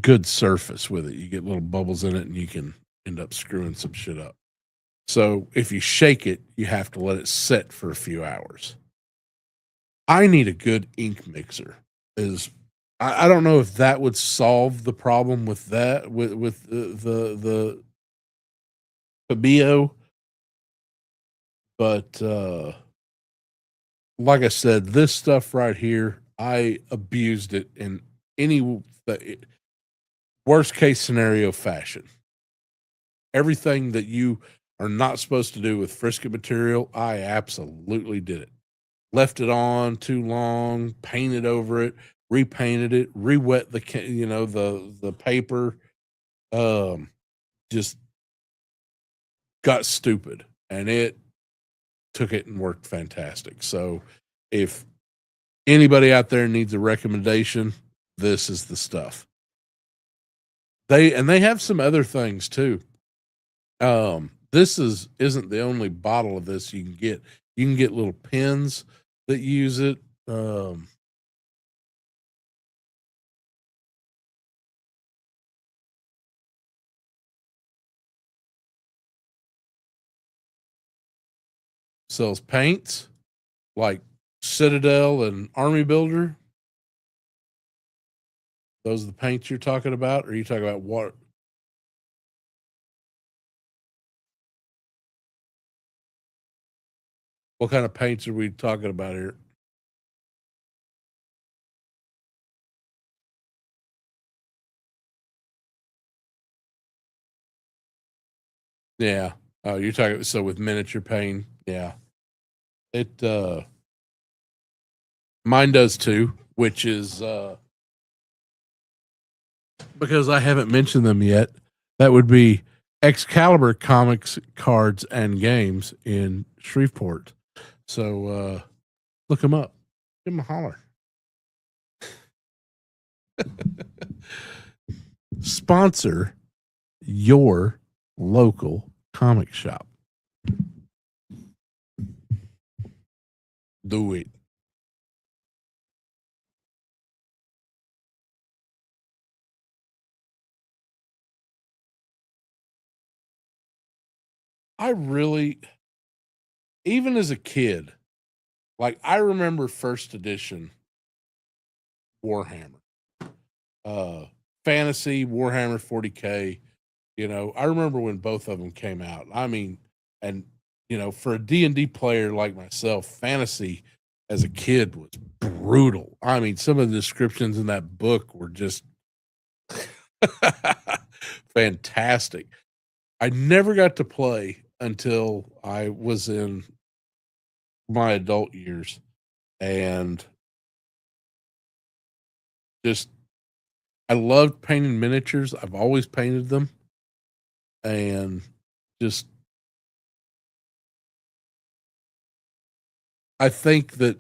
good surface with it. You get little bubbles in it, and you can end up screwing some shit up. So if you shake it, you have to let it sit for a few hours. I need a good ink mixer. Is I don't know if that would solve the problem with that with the Fabio, but like I said, this stuff right here, I abused it in any worst case scenario fashion. Everything that you are not supposed to do with Frisket material, I absolutely did it. Left it on too long, painted over it, repainted it, re-wet the paper, um, just got stupid, and it took it and worked fantastic. So if anybody out there needs a recommendation, this is the stuff. They have some other things too. This isn't the only bottle of this you can get. You can get little pins that use it. Um, sells paints like Citadel and Army Builder. Those are the paints you're talking about, or are you talking about what? What kind of paints are we talking about here? Yeah. Oh, you're talking so with miniature paint. Yeah. It mine does too, which is because I haven't mentioned them yet. That would be Excalibur Comics Cards and Games in Shreveport. So look them up. Give them a holler. Sponsor your local comic shop. Do it. I really, even as a kid, like I remember first edition Warhammer, uh, fantasy Warhammer 40K. You know, I remember when both of them came out. I mean, and you know, for a D&D player like myself, fantasy as a kid was brutal. I mean, some of the descriptions in that book were just fantastic. I never got to play until I was in my adult years and just I loved painting miniatures. I've always painted them and just I think that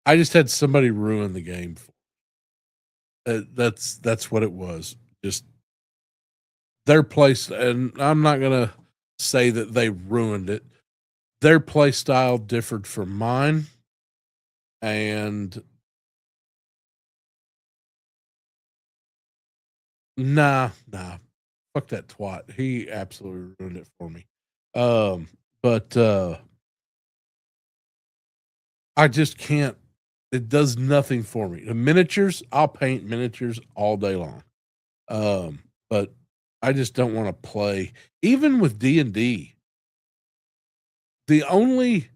I just had somebody ruin the game. That's what it was. Just their place, and I'm not gonna say that they ruined it. Their play style differed from mine, and nah, fuck that twat. He absolutely ruined it for me. Um, but I just can't. It does nothing for me. The miniatures, I'll paint miniatures all day long. But I just don't want to play. Even with D&D, the only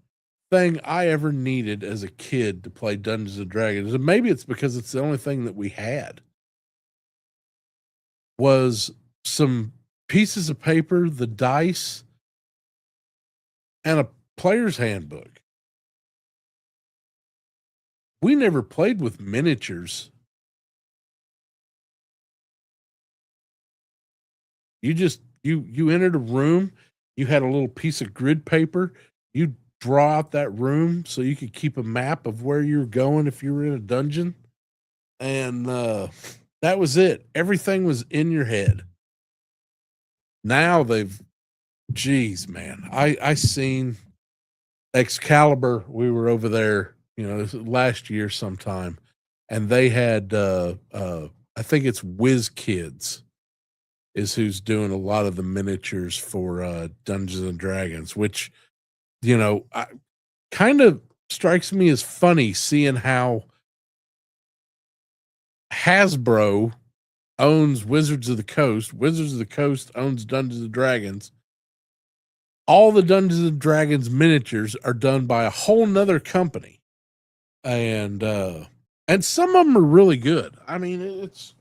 thing I ever needed as a kid to play Dungeons and Dragons, and maybe it's because it's the only thing that we had, was some pieces of paper, the dice, and a player's handbook. We never played with miniatures. You entered a room, you had a little piece of grid paper, you draw out that room so you could keep a map of where you're going if you were in a dungeon. And that was it. Everything was in your head. Now they've geez, man. I seen Excalibur. We were over there, you know, this was last year sometime, and they had I think it's Whiz Kids is who's doing a lot of the miniatures for Dungeons and Dragons, which you know kind of strikes me as funny seeing how Hasbro owns Wizards of the Coast. Wizards of the Coast owns Dungeons and Dragons. All the Dungeons and Dragons miniatures are done by a whole nother company, and some of them are really good. I mean, it's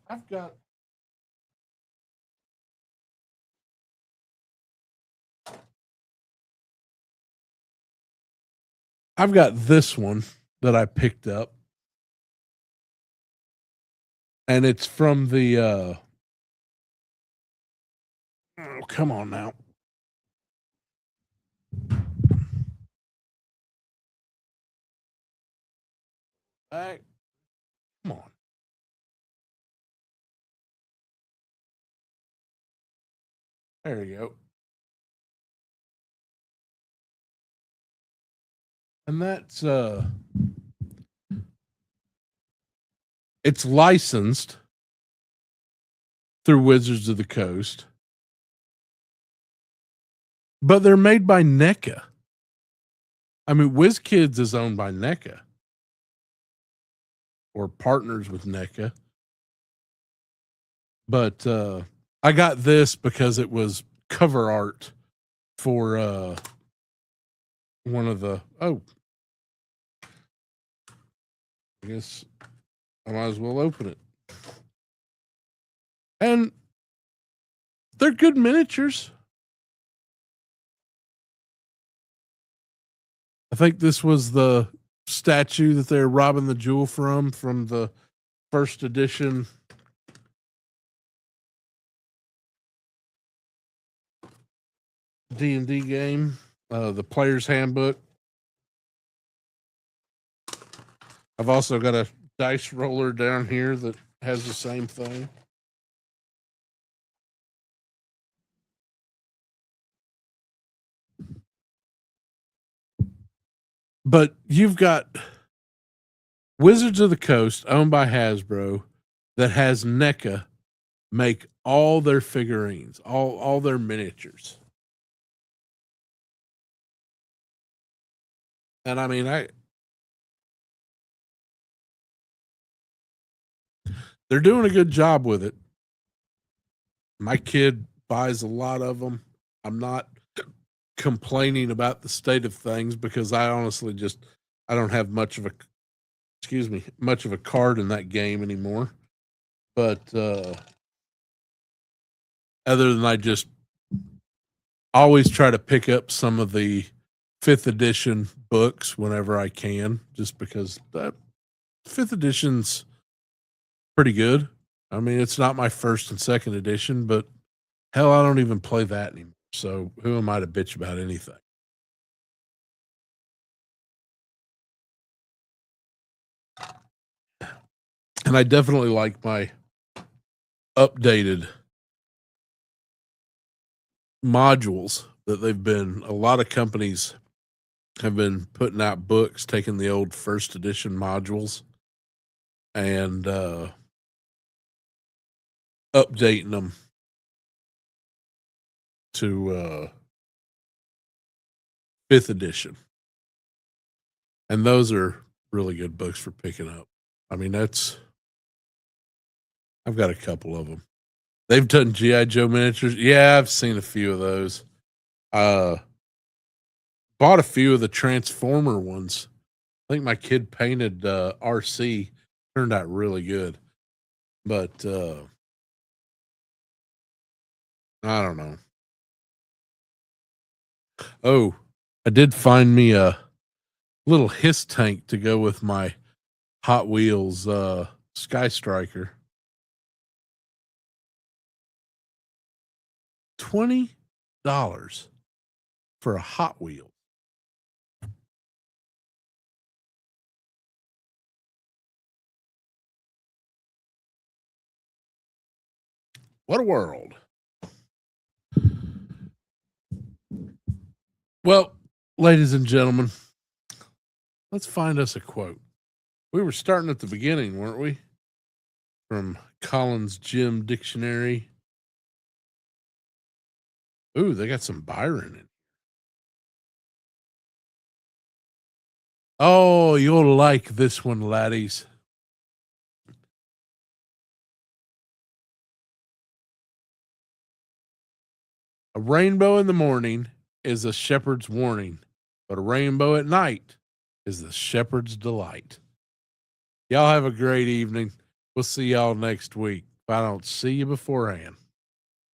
I've got this one that I picked up, and it's from the oh, come on now. Hey, come on. There you go. And that's it's licensed through Wizards of the Coast, but they're made by NECA. I mean, WizKids is owned by NECA or partners with NECA. But I got this because it was cover art for one of the. Oh, I guess I might as well open it. And they're good miniatures. I think this was the statue that they're robbing the jewel from the first edition D&D game, the player's handbook. I've also got a dice roller down here that has the same thing. But you've got Wizards of the Coast, owned by Hasbro, that has NECA make all their figurines, all their miniatures. And I mean, they're doing a good job with it. My kid buys a lot of them. I'm not complaining about the state of things because I honestly I don't have much of a card in that game anymore. But other than I just always try to pick up some of the 5th edition books whenever I can, just because that 5th edition's pretty good. I mean, it's not my 1st and 2nd edition, but hell, I don't even play that anymore. So who am I to bitch about anything? And I definitely like my updated modules that a lot of companies have been putting out books, taking the old 1st edition modules and updating them to 5th edition. And those are really good books for picking up. I mean, I've got a couple of them. They've done G.I. Joe miniatures. Yeah, I've seen a few of those. Bought a few of the Transformer ones. I think my kid painted RC. Turned out really good. But I don't know. Oh, I did find me a little hiss tank to go with my Hot Wheels Sky Striker. $20 for a Hot Wheel. What a world. Well, ladies and gentlemen, let's find us a quote. We were starting at the beginning, weren't we? From Collins Gym Dictionary. Ooh, they got some Byron in it. Oh, you'll like this one, laddies. A rainbow in the morning is a shepherd's warning, but a rainbow at night is the shepherd's delight. Y'all have a great evening. We'll see y'all next week. If I don't see you beforehand.